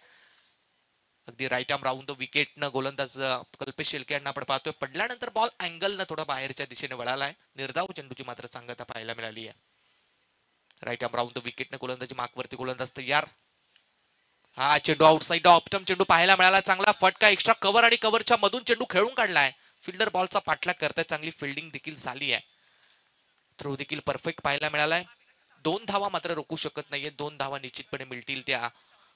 C: अगदी राईट आर्म राऊंड द विकेटनं गोलंदाज कल्पेश शेलके यांना आपण पाहतोय. पडल्यानंतर बॉल अँगलनं थोडा बाहेरच्या दिशेने वळालाय. निर्धाव चेंडूची मात्र सांगता पाहायला मिळाली आहे. राईट आर्म राऊंड द विकेटनं गोलंदाजी मार्कवरती गोलंदाज तयार. हा चेंडू आउटसाइड ऑफ स्टंप चेंडू पाहायला मिळाला. चांगला फटका, एक्स्ट्रा कव्हर आणि कव्हरच्या मधून चेंडू खेळून काढलाय. फिल्डर बॉलचा पाठलाग करताय. चांगली फिल्डिंग देखील झाली आहे. थ्रो देखील परफेक्ट पाहायला मिळालाय. 2 धावा मात्र रोखू शकत नाहीये. 2 धावा निश्चितपणे मिळतील त्या.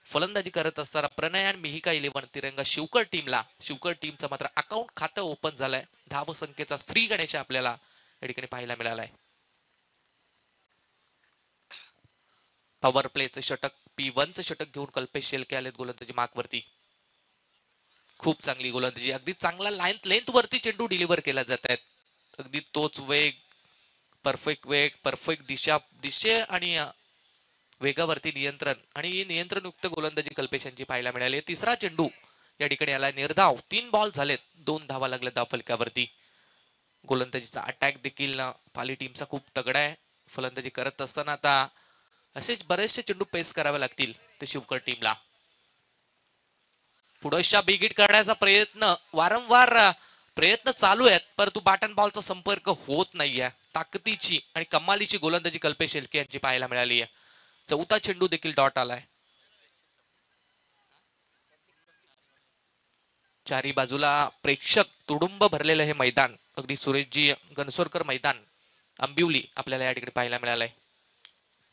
C: फलंदाजी करत असताना प्रणय आणि मिहिका 11 तिरंगा शिवकर टीमचं मात्र अकाउंट खातं ओपन झालंय. धावसंख्येचा श्री गणेश आपल्याला या ठिकाणी पाहायला मिळालाय. पॉवर प्लेचं षटक P1चं षटक घेऊन कल्पेश शेलके आलेत गोलंदाजी मार्कवरती. खूप चांगली गोलंदाजी, अगदी चांगला लेंथ वरती चेंडू डिलिव्हर केला जात आहेत. अगदी तोच वेग, परफेक्ट दिशे आणि वेगावरती नियंत्रण आणि नियंत्रणयुक्त गोलंदाजी कल्पेश यांची पाहायला मिळाली. तिसरा चेंडू या ठिकाणी आला निर्धाव. 3 बॉल झालेत, 2 धावा लागल्या धाव फलकावरती. गोलंदाजीचा अटॅक देखील पाली टीमचा खूप तगडा आहे. फलंदाजी करत असताना आता असेच बरेचसे चेंडू पेस करावे लागतील ते शिवकर टीमला. पुढच्या बिग हिट करण्याचा वारंवार प्रयत्न चालू आहेत, परंतु बॅट अँड बॉलचा संपर्क होत नाहीये. ताकदीची आणि कमालीची गोलंदाजी कल्पेश शेलके यांची पाहायला मिळाली आहे. 4था चेंडू देखील डॉट आलाय. चारी बाजूला प्रेक्षक तुडुंब भरलेलं हे मैदान, अगदी सुरेशजी गणसोरकर मैदान आंबिवली आपल्याला या ठिकाणी पाहायला मिळालंय.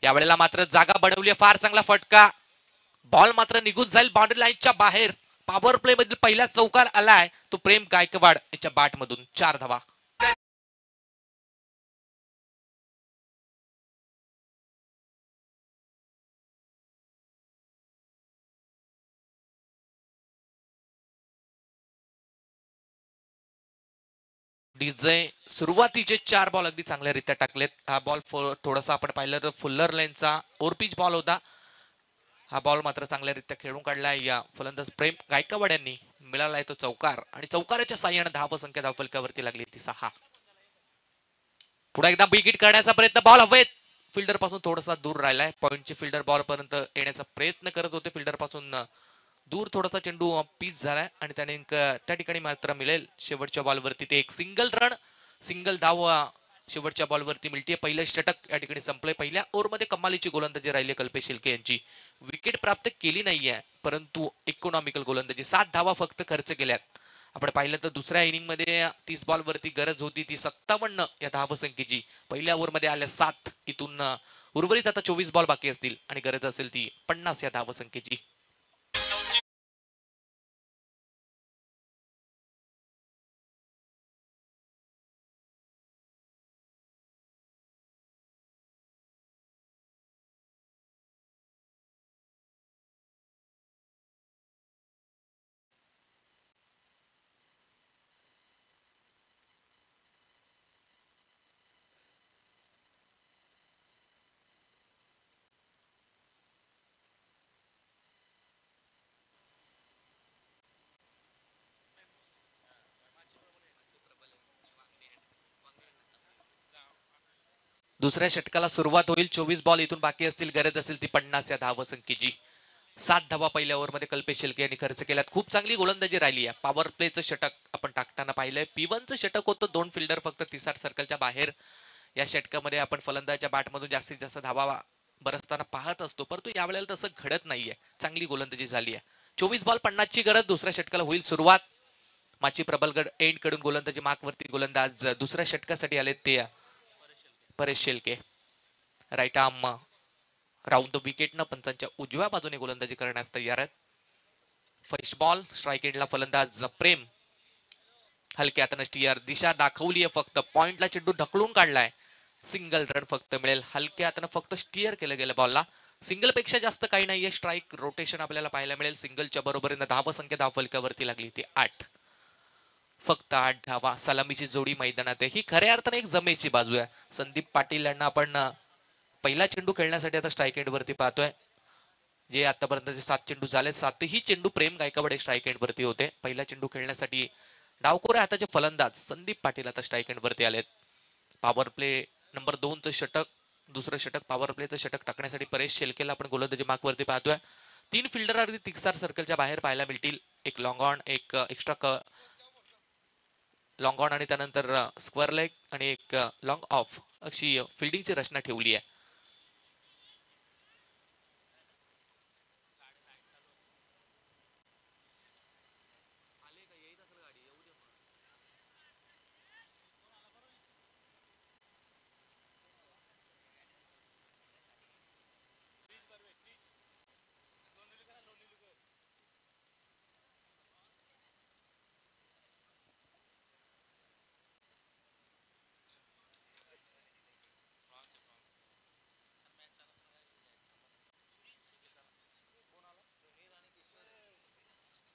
C: यावेळेला मात्र जागा बनवली, फार चांगला फटका. बॉल मात्र निघून जाईल बाउंड्री लाईनच्या बाहेर. पॉवर प्ले मधील पहिला चौकार आलाय तो प्रेम गायकवाड याच्या बॅट मधून. 4 धावा. डीजे सुरुवातीचे 4 बॉल अगदी चांगल्यारीत्या टाकलेत. हा बॉल थोडासा आपण पाहिलं तर फुल्लर लाईनचा ओव्हरपिच बॉल होता. हा बॉल मात्र चांगल्यारीत्या खेळून काढलाय या फलंदाज प्रेम गायकवाड यांनी. मिळालाय तो चौकार आणि चौकाराच्या साह्याने धावसंख्या धावफलकावरती लागली ती 6. पुढे एकदा बिग हिट करण्याचा प्रयत्न, बॉल हवेत. फिल्डर पासून थोडासा दूर राहिलाय. पॉइंटचे फिल्डर बॉल पर्यंत येण्याचा प्रयत्न करत होते. फिल्डर पासून दूर थोडासा चेंडू पीच झालाय आणि त्याने त्या ठिकाणी मात्र मिळेल शेवटच्या बॉलवरती ते एक सिंगल धाव शेवटच्या बॉलवरती मिळते. पहिलं षटक या ठिकाणी संपलंय. पहिल्या ओव्हरमध्ये कमालीची गोलंदाजी राहिली कल्पेश शेलके यांची. विकेट प्राप्त केली नाहीये, परंतु इकॉनॉमिकल गोलंदाजी, 7 धावा फक्त खर्च केल्यात. आपण पाहिलं तर दुसऱ्या इनिंग मध्ये 30 बॉल वरती गरज होती ती 57 या धावसंख्येची. पहिल्या ओव्हरमध्ये आल्या 7. इथून उर्वरित आता 24 बॉल बाकी असतील आणि गरज असेल ती 50 या धावसंख्येची. दुसऱ्या षटकाला सुरुवात होईल. 24 बॉल इथून बाकी असतील, गरज असेल ती 50 या धावसंख्येची. 7 धावा पहिल्या ओव्हरमध्ये कल्पेश शेलके यांनी खर्च केल्यात. खूप चांगली गोलंदाजी राहिली आहे. पॉवर प्लेचं षटक आपण टाकताना पाहिलंय. P1चं षटक होतं. 2 फिल्डर फक्त 30 सर्कलच्या बाहेर. या षटकामध्ये आपण फलंदाजाच्या बॅटमधून जास्तीत जास्त धावा बरसताना पाहत असतो, परंतु यावेळेला तसं घडत नाहीये. चांगली गोलंदाजी झाली आहे. 24 बॉल 50 ची गरज. दुसऱ्या षटकाला होईल सुरुवात. माची प्रबलगड एंड कडून गोलंदाजी मार्कवरती गोलंदाज दुसऱ्या षटकासाठी आले ते Paresh Shelke. Right arm round the विकेटनं पंचांच्या उजव्या बाजूने गोलंदाजी करण्यास तयार आहेत. फर्स्ट बॉल स्ट्राईक एंडला फलंदाज प्रेम हलक्या हाताने स्टियर दिशा दाखवली आहे, फक्त पॉइंटला चेंडू ढकलून काढलाय. सिंगल रन फक्त मिळेल. हलक्या हाताने फक्त स्टियर केलं गेलं बॉलला. सिंगल पेक्षा जास्त काही नाहीये. स्ट्राईक रोटेशन आपल्याला पाहायला मिळेल. सिंगलच्या बरोबरीने धावसंख्या धावफलकावरती लागली ती 8. फक्त 8 धावा. सलामीची जोडी मैदानात आहे. ही खऱ्या अर्थाने एक जमेची बाजू आहे. संदीप पाटील यांना आपण पहिला चेंडू खेळण्यासाठी आता स्ट्राईक एंड वरती पाहतोय. जे आतापर्यंतचे 7 चेंडू झाले, 7ही चेंडू प्रेम गायकवाड स्ट्राईक एंड वरती होते. पहिला चेंडू खेळण्यासाठी डावखोऱ्या हाताचे फलंदाज संदीप पाटील आता स्ट्राईक एंड वरती आलेत. पॉवर प्ले नंबर 2चं षटक, दुसरं षटक पॉवर प्लेचं षटक टाकण्यासाठी परेश शेलकेला आपण गोलंदाजी मार्कवरती पाहतोय. 3 फिल्डर अगदी तिक्सार सर्कलच्या बाहेर पाहायला मिळतील. एक लॉंग ऑन, एक एक्स्ट्रा लॉंग ऑन आणि त्यानंतर स्क्वेअर लेग आणि एक लॉंग ऑफ अशी फिल्डिंगची रचना ठेवली आहे.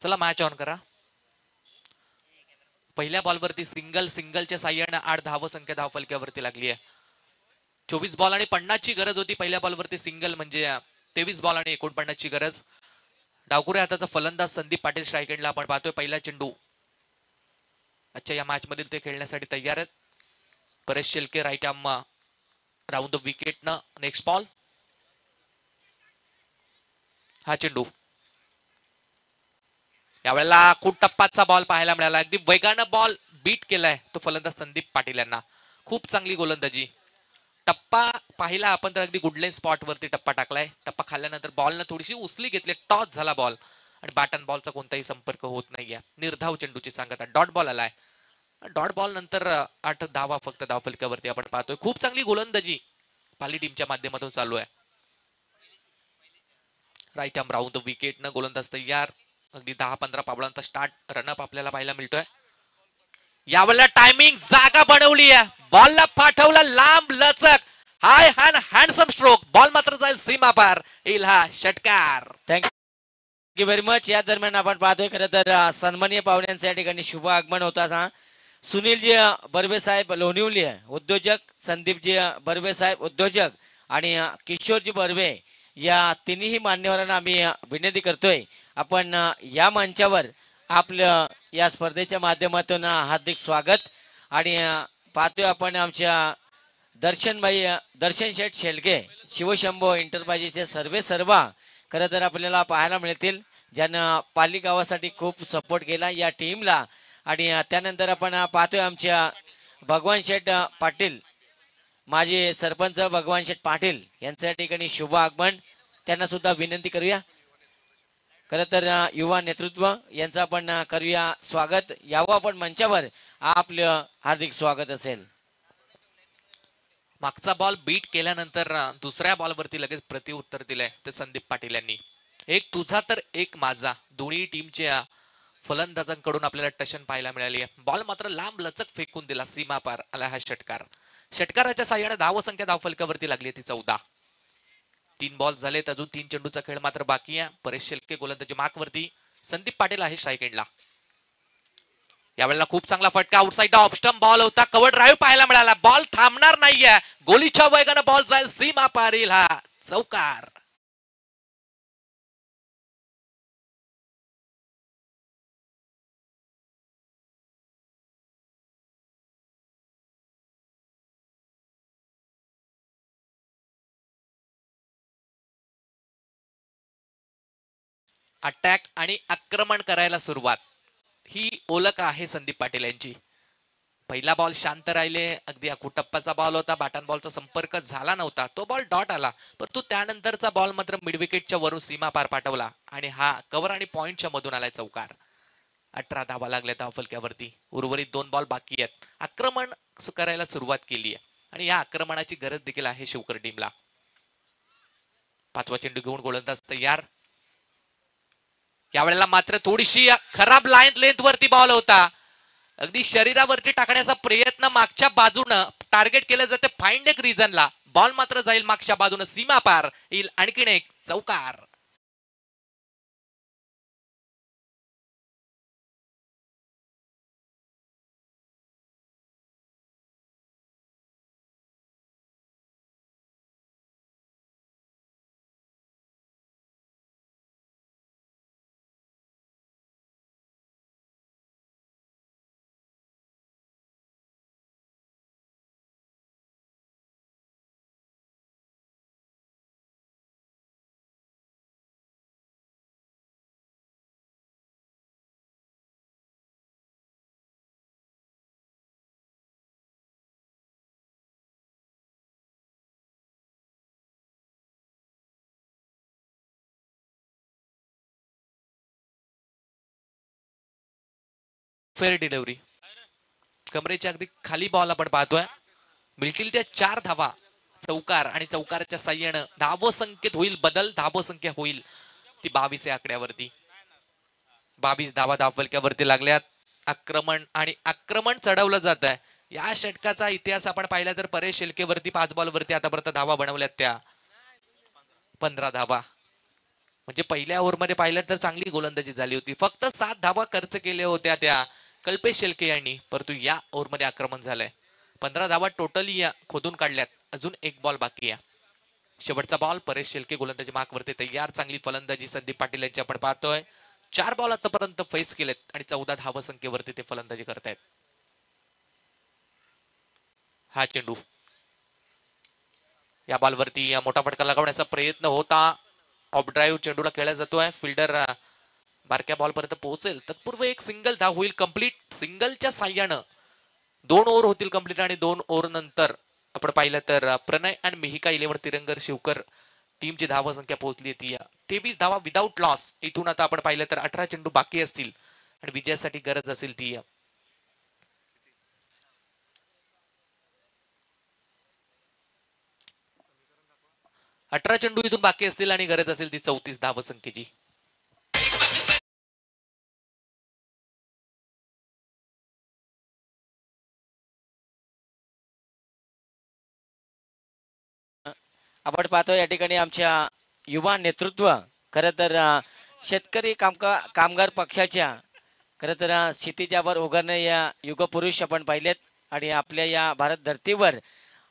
C: चला मॅच ऑन करा. पहिल्या बॉलवरती सिंगलच्या साह्याने 8 धावसंख्या धावफलकावरती लागली आहे. 24 बॉल आणि 50 ची गरज होती. पहिल्या बॉलवरती सिंगल म्हणजे 23 बॉल आणि 49 ची गरज. डावखुऱ्या हाताचा फलंदाज संदीप पाटील स्ट्राईक एंडला आपण पाहतोय. पहिला चेंडू अच्छा या मॅच मधील ते खेळण्यासाठी तयार आहेत. Paresh Shelke right arm round the wicket न नेक्स्ट बॉल. हा चेंडू यावेळेला खूप टप्पाचा बॉल पाहायला मिळाला. अगदी वेगानं बॉल बीट केलाय तो फलंदाज संदीप पाटील यांना. खूप चांगली गोलंदाजी. टप्पा पाहिला आपण तर अगदी गुडलाईन स्पॉट वरती टप्पा टाकलाय. टप्पा खाल्ल्यानंतर बॉलनं थोडीशी उसली घेतली, टॉस झाला बॉल आणि बॅट अँड बॉलचा कोणताही संपर्क होत नाहीये. निर्धाव चेंडूची सांगता. डॉट बॉल आलाय. डॉट बॉल नंतर 8 धावा फक्त धावफलकावरती आपण पाहतोय. खूप चांगली गोलंदाजी पाली टीमच्या माध्यमातून चालू आहे. Right arm round the wicket न गोलंदाज तयार. अगदी 10-15 पावलांचा स्टार्ट रनअप आपल्याला पाहायला मिळतोय. यावेळेला टायमिंग जागा बनवली आहे. बॉलला पाठवला लांब लचक हाय हँडसम स्ट्रोक. बॉल मात्र जाईल सीमा पार. येईल हा षटकार.
A: Thank you very much. या दरम्यान आपण पाहतोय खरं तर सन्माननीय पाहुण्यांच्या या ठिकाणी शुभ आगमन होता. सुनीलजी बर्वे साहेब लोणिवली उद्योजक, संदीपजी बर्वे साहेब उद्योजक आणि किशोरजी बर्वे या तिन्ही मान्यवरांना आम्ही विनंती करतोय आपण या मंचावर आपलं या स्पर्धेच्या माध्यमातून हार्दिक स्वागत. आणि पाहतोय आपण आमच्या दर्शन शेठ शेलके शिवशंभो इंटरप्राइजेसचे सर्व खरं तर आपल्याला पाहायला मिळतील, ज्यानं पाली गावासाठी खूप सपोर्ट केला या टीमला. आणि त्यानंतर आपण पाहतोय आमच्या भगवान शेठ पाटील, माजी सरपंच भगवान शेठ पाटील यांच्या या ठिकाणी शुभ आगमन. त्यांना सुद्धा विनंती करूया. खरं तर युवा नेतृत्व यांचं आपण करूया स्वागत. यावं आपण मंचावर, आपलं हार्दिक स्वागत असेल.
C: मागचा बॉल बीट केल्यानंतर दुसऱ्या बॉलवरती लगेच प्रतिउत्तर दिलंय ते संदीप पाटील यांनी. एक तुझा तर एक माझा. दोन्ही टीमच्या फलंदाजांकडून आपल्याला टशन पाहायला मिळाली आहे. बॉल मात्र लांब लचक फेकून दिला, सीमा पार आला हा षटकार. षटकाराच्या साह्याने धावसंख्या धावफलकावरती लागली ती 14. 3 बॉल झालेत. अजून 3 चेंडूचा खेळ मात्र बाकी आहे. परेश शेलके गोलंदाजी मार्कवरती. संदीप पाटील आहे स्ट्राईक एंडला. यावेळेला खूप चांगला फटका आउटसाइड ऑफ स्टंप बॉल होता. कव्हर ड्राईव्ह पाहायला मिळाला. बॉल थांबणार नाहीये. गोलीच्या वेगाने बॉल जाईल सीमा पार. येईल हा चौकार. अटॅक आणि आक्रमण करायला सुरुवात ही ओळख आहे संदीप पाटील यांची. पहिला बॉल शांत राहिले. अगदी अकुटप्पाचा बॉल होता. बॅटन बॉलचा संपर्क झाला नव्हता. तो बॉल डॉट आला, परंतु त्यानंतरचा बॉल मात्र मिड विकेटच्या वरून सीमा पार पाठवला आणि हा कव्हर आणि पॉइंटच्या मधून आलाय चौकार. 18 धावा लागल्या धावफलकावरती. उर्वरित 2 बॉल बाकी आहेत. आक्रमण करायला सुरुवात केली आहे आणि या आक्रमणाची गरज देखील आहे शिवकर टीमला. 5वा चेंडू घेऊन गोलंदाज तयार. यावेळेला मात्र थोडीशी खराब लाईन लेंथ वरती बॉल होता. अगदी शरीरावरती टाकण्याचा प्रयत्न मागच्या बाजूनं टार्गेट केलं जाते फाइंड एक रिझनला. बॉल मात्र जाईल मागच्या बाजूनं सीमा पार. येईल आणखीन एक चौकार. Fair delivery. कमरेच्या अगदी खाली बॉल आपण पाहतोय. मिळतील त्या 4 धावा. चौकार आणि चौकाराच्या साह्यानं धाव संख्येत होईल बदल. धाव संख्या होईल ती 22 या आकड्यावरती. 22 धावा धावफलक्यावरती लागल्यात. आक्रमण आणि आक्रमण चढवलं जात आहे. या षटकाचा इतिहास आपण पाहिला तर परेश शेलकेवरती 5 बॉलवरती आतापर्यंत धावा बनवल्यात त्या 15 धावा. म्हणजे पहिल्या ओव्हरमध्ये पाहिलं तर चांगली गोलंदाजी झाली होती. फक्त 7 धावा खर्च केल्या होत्या त्या कल्पेश शेलके यांनी. परंतु या ओव्हरमध्ये आक्रमण झालंय. 15 धावा टोटली खोदून काढल्यात. अजून एक बॉल बाकी आहे. शेवटचा बॉल. परेश शेलके गोलंदाजी मार्कवरती तयार. चांगली फलंदाजी संदीप पाटील यांची आपण पाहतोय. 4 बॉल आतापर्यंत फेस केलेत आणि 14 धावा संख्येवरती ते फलंदाजी करतायत. हा चेंडू या बॉलवरती मोठा फटका लगावण्याचा प्रयत्न होता. ऑफ ड्राईव्ह चेंडूला खेळला जातोय. फिल्डर बारक्या बॉल पर्यंत पोहोचेल तत्पूर्वी एक सिंगल धाव होईल कंप्लीट. सिंगलच्या साह्यानं 2 ओव्हर होतील कंप्लीट आणि 2 ओव्हर नंतर आपण पाहिलं तर प्रणय आणि मिहिका इलेव्हन तिरंगर शिवकर टीमची धावा संख्या पोहोचली ती 23 धावा विदाऊट लॉस. इथून आता आपण पाहिलं तर 18 चेंडू बाकी असतील आणि विजयासाठी गरज असेल ती 18 चेंडू इथून बाकी असतील आणि गरज असेल ती 34 धाव संख्येची.
A: आपण पाहतो या ठिकाणी आमच्या युवा नेतृत्व खरं तर शेतकरी कामगार पक्षाच्या खरं तर क्षितिजावर उभारणे या युगपुरुष आपण पाहिलेत. आणि आपल्या या भारत धर्तीवर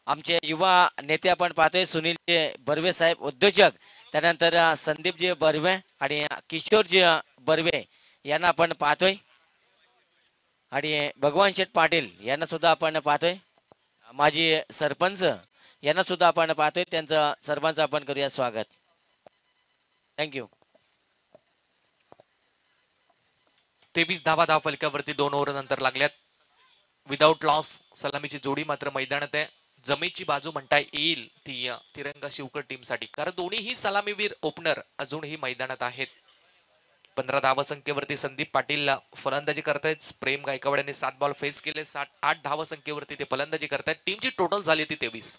A: आमचे युवा नेते आपण पाहतोय. सुनीलजी बर्वे साहेब उद्योजक, त्यानंतर संदीपजी बर्वे आणि किशोरजी बर्वे यांना आपण पाहतोय. आणि भगवान शेठ पाटील यांना सुद्धा आपण पाहतोय. माजी सरपंच यांना सुद्धा आपण पाहतोय. त्यांचं सर्वांचं आपण करूया स्वागत. थँक्यू.
C: 23 धावा धाव फलकावरती 2 ओव्हर नंतर लागल्यात. विदाऊट लॉस सलामीची जोडी मात्र मैदानात आहे. जमेची बाजू म्हणता येईल ती तिरंगा शिवकर टीम साठी, कारण दोन्हीही सलामीवीर ओपनर अजूनही मैदानात आहेत. 15 धावा संख्येवरती संदीप पाटील फलंदाजी करतायत. प्रेम गायकवाड यांनी 7 बॉल फेस केले. 8 धावा संख्येवरती ते फलंदाजी करतायत. टीमची टोटल झाली ती 23.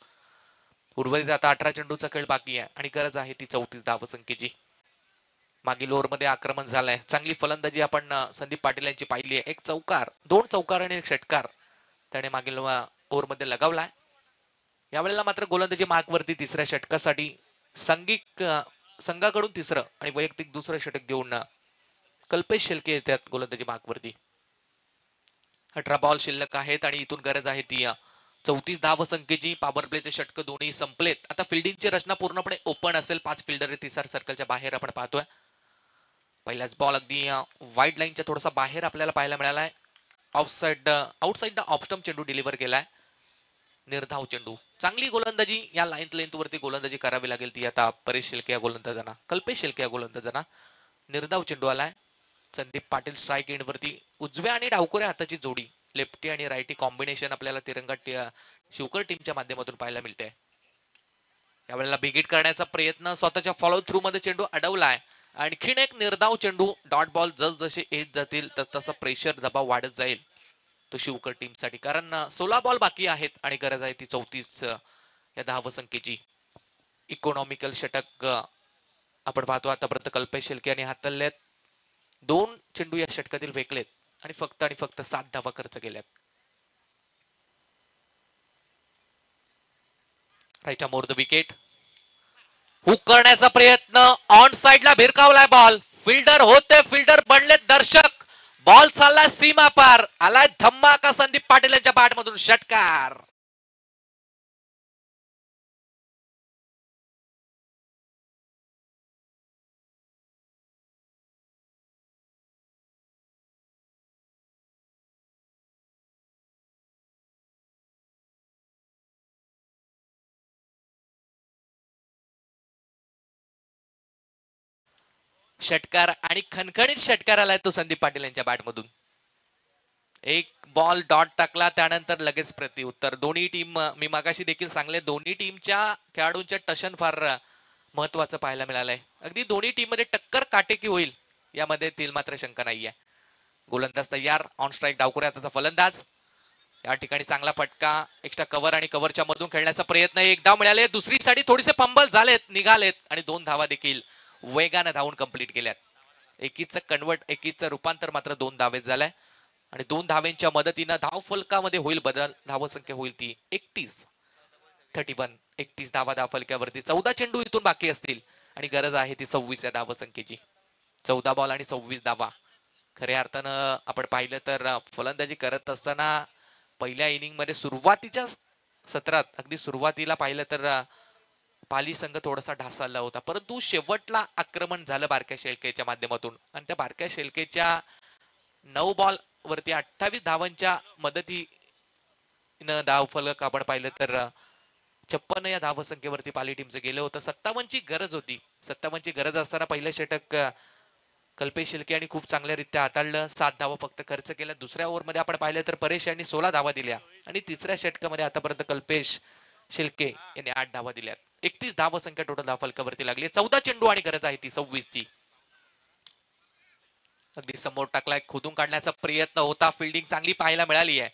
C: उर्वरित आता 18 चेंडूचा खेळ बाकी आहे आणि गरज आहे ती 34 धावा संख्येची. मागील ओव्हर मध्ये आक्रमण झालंय. चांगली फलंदाजी आपण संदीप पाटील यांची पाहिली आहे. 1 चौकार, 2 चौकार आणि 1 षटकार त्याने मागील ओव्हर मध्ये लगावलाय. यावेळेला मात्र गोलंदाजी मार्कवरती तिसऱ्या षटकासाठी संघाकडून तिसरं आणि वैयक्तिक दुसरं षटक घेऊन कल्पेश शेलके येतात गोलंदाजी मार्कवरती. 18 बॉल शिल्लक आहेत आणि इथून गरज आहे ती 34 धाव संख्येची. पॉवर प्लेचे षटक दोन्ही संपलेत. आता फिल्डिंगची रचना पूर्णपणे ओपन असेल. 5 फिल्डर तिसर सर्कलच्या बाहेर आपण पाहतोय. पहिलाच बॉल अगदी वाईड लाईनच्या थोडासा बाहेर आपल्याला पाहायला मिळालाय. आउटसाइड ऑफस्टंप चेंडू डिलिव्हर केलाय. निर्धाव चेंडू. चांगली गोलंदाजी या लेंथ वरती गोलंदाजी करावी लागेल ती आता परेश शेलके या गोलंदाजांना, कल्पेश शेलके या गोलंदाजांना. निर्धाव चेंडू आलाय. संदीप पाटील स्ट्राईक एंड वरती. उजव्या आणि डावखोऱ्या हाताची जोडी, लेफ्टी आणि राईटी कॉम्बिनेशन आपल्याला तिरंगा शिवकर टीमच्या माध्यमातून पाहायला मिळते. यावेळेला बिगिट करण्याचा प्रयत्न, स्वतःच्या फॉलो थ्रू मध्ये चेंडू अडवलाय. आणखीन एक निर्धाव चेंडू. डॉट बॉल जसे येत जातील तर तसं प्रेशर दबाव वाढत जाईल तो शिवकर टीम साठी, कारण 16 बॉल बाकी आहेत आणि गरज आहे ती 34 या धाव संख्येची. इकॉनॉमिकल षटक आपण पाहतो आतापर्यंत कल्पेश शेलके यांनी हाताळलेत. 2 चेंडू या षटकातील फेकलेत. आणि फक्त 7 धावा खर्च केल्यात. Right more the wicket. Hook करण्याचा प्रयत्न ऑन साइडला भिरकावलाय बॉल. फिल्डर होते, फिल्डर बनले दर्शक. बॉल चाललाय सीमा पार. आलाय धम्माका संदीप पाटील यांच्या बॅट मधून षटकार. षटकार आणि खणखणीत षटकार आलाय तो संदीप पाटील यांच्या बॅट मधून. एक बॉल डॉट टाकला, त्यानंतर लगेच प्रत्युत्तर. दोन्ही टीम, मी मागाशी देखील सांगले, दोन्ही टीमच्या खेळाडूंच्या टशन फार महत्वाचं पाहायला मिळालंय. अगदी दोन्ही टीम मध्ये टक्कर काटेकी होईल यामध्ये तील मात्र शंका नाहीये. गोलंदाज तयार, ऑन स्ट्राईक डावकुऱ्या त्याचा फलंदाज. या ठिकाणी चांगला फटका, एक्स्ट्रा कव्हर आणि कव्हरच्या मधून खेळण्याचा प्रयत्न. एक धाव मिळाले, दुसरी साठी थोडेसे फंबल झालेत, निघालेत आणि 2 धावा देखील वेगाने धावून कंप्लीट केल्यात. एकीचं रूपांतर मात्र 2 धावेत झालंय आणि 2 धावेंच्या मदतीनं धाव फलकामध्ये होईल बदल. धावसंख्या होईल ती 31 धावा धाव फलकावरती. 14 चेंडू इथून बाकी असतील आणि गरज आहे ती 26 या धावसंख्येची. 14 बॉल आणि 26 धावा. खऱ्या अर्थानं आपण पाहिलं तर फलंदाजी करत असताना पहिल्या इनिंग मध्ये सुरुवातीच्या सत्रात अगदी सुरुवातीला पाहिलं तर पाली संघ थोडासा ढासळला होता, परंतु शेवटला आक्रमण झालं बारक्या शेळकेच्या माध्यमातून आणि त्या बारक्या शेळकेच्या 9 बॉल वरती 28 धावांच्या मदतीनं धाव फलक आपण पाहिलं तर 56 या धावसंख्येवरती पाली टीमचं गेलं होतं. 57 ची गरज होती. 57 ची गरज असताना पहिलं षटक कल्पेश शेळके यांनी खूप चांगल्यारीत्या हाताळलं. 7 धावा फक्त खर्च केल्या. दुसऱ्या ओव्हरमध्ये आपण पाहिलं तर परेश यांनी 16 धावा दिल्या आणि तिसऱ्या षटकामध्ये आतापर्यंत कल्पेश शेळके यांनी 8 धावा दिल्यात. 31 धावसंख्या टोटल धाव फलकावरती लागली. 14 चेंडू आणि गरज आहे ती 26 ची. अगदी समोर टाकलाय, खोदून काढण्याचा प्रयत्न होता. फिल्डिंग चांगली पाहायला मिळाली आहे.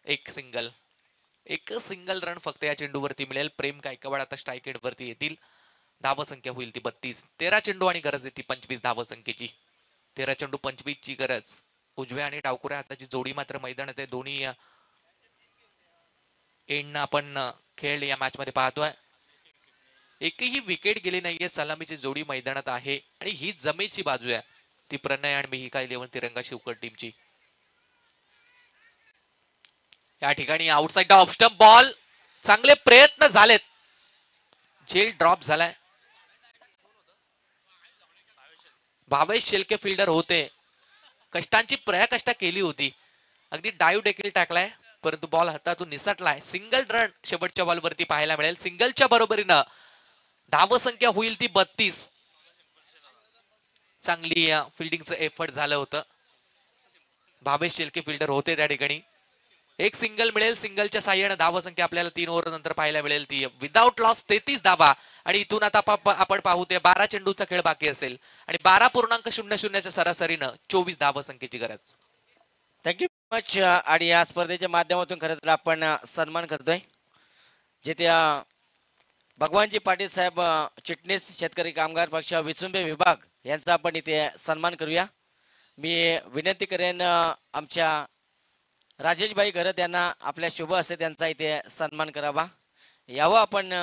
C: एक सिंगल रन फक्त या चेंडूवरती मिळेल. प्रेम गायकवाड आता स्ट्राईक एंड वरती येतील. धावसंख्या होईल ती 32. 13 चेंडू आणि गरज आहे ती 25 धावसंख्येची. 13 चेंडू 25 ची गरज. उजव्या आणि डावकुऱ्या हाताची जोडी मात्र मैदानात आहे. दोन्ही एंड आपण खेळ या मॅच मध्ये पाहतोय. एकही विकेट गेली नाहीये. सलामीची जोडी मैदानात आहे आणि ही जमेची बाजू आहे ती प्रणय आणि मिहिका 11 तिरंगा शिवकर टीमची. या ठिकाणी आउटसाइड ऑफ स्टंप बॉल. चांगले प्रयत्न झालेत. झेल ड्रॉप झालाय. भावेश शेळके फिल्डर होते. कष्टांची प्रयाकष्टा केली होती. अगदी डाईव्ह देखील टाकलाय, परंतु बॉल हातातून निसटलाय. सिंगल रन शेवटच्या बॉलवरती पाहायला मिळेल. सिंगलच्या बरोबरीनं धावसंख्या होईल ती 32. चांगली फिल्डिंगचं एफर्ट झालं होतं. भावेश शेळके फिल्डर होते त्या ठिकाणी. एक सिंगल मिळेल. सिंगलच्या साह्याने धावसंख्या आपल्याला 3 ओव्हर नंतर पाहायला मिळेल ती विदाउट लॉस 33 धावा. आणि इथून आता आपण पाहू ते 12 चेंडूचा खेळ बाकी असेल आणि 12.00च्या सरासरीनं 24 धावसंख्येची गरज.
A: Thank you much. आणि या स्पर्धेच्या माध्यमातून खरं तर आपण सन्मान करतोय जे त्या भगवानजी पाटील साहेब चिटणीस शेतकरी कामगार पक्ष विचुंबे विभाग यांचा आपण इथे सन्मान करूया. मी विनंती करेन आमच्या राजेशभाई घरत यांना आपल्या शुभ हस्ते त्यांचा इथे सन्मान करावा. यावं आपण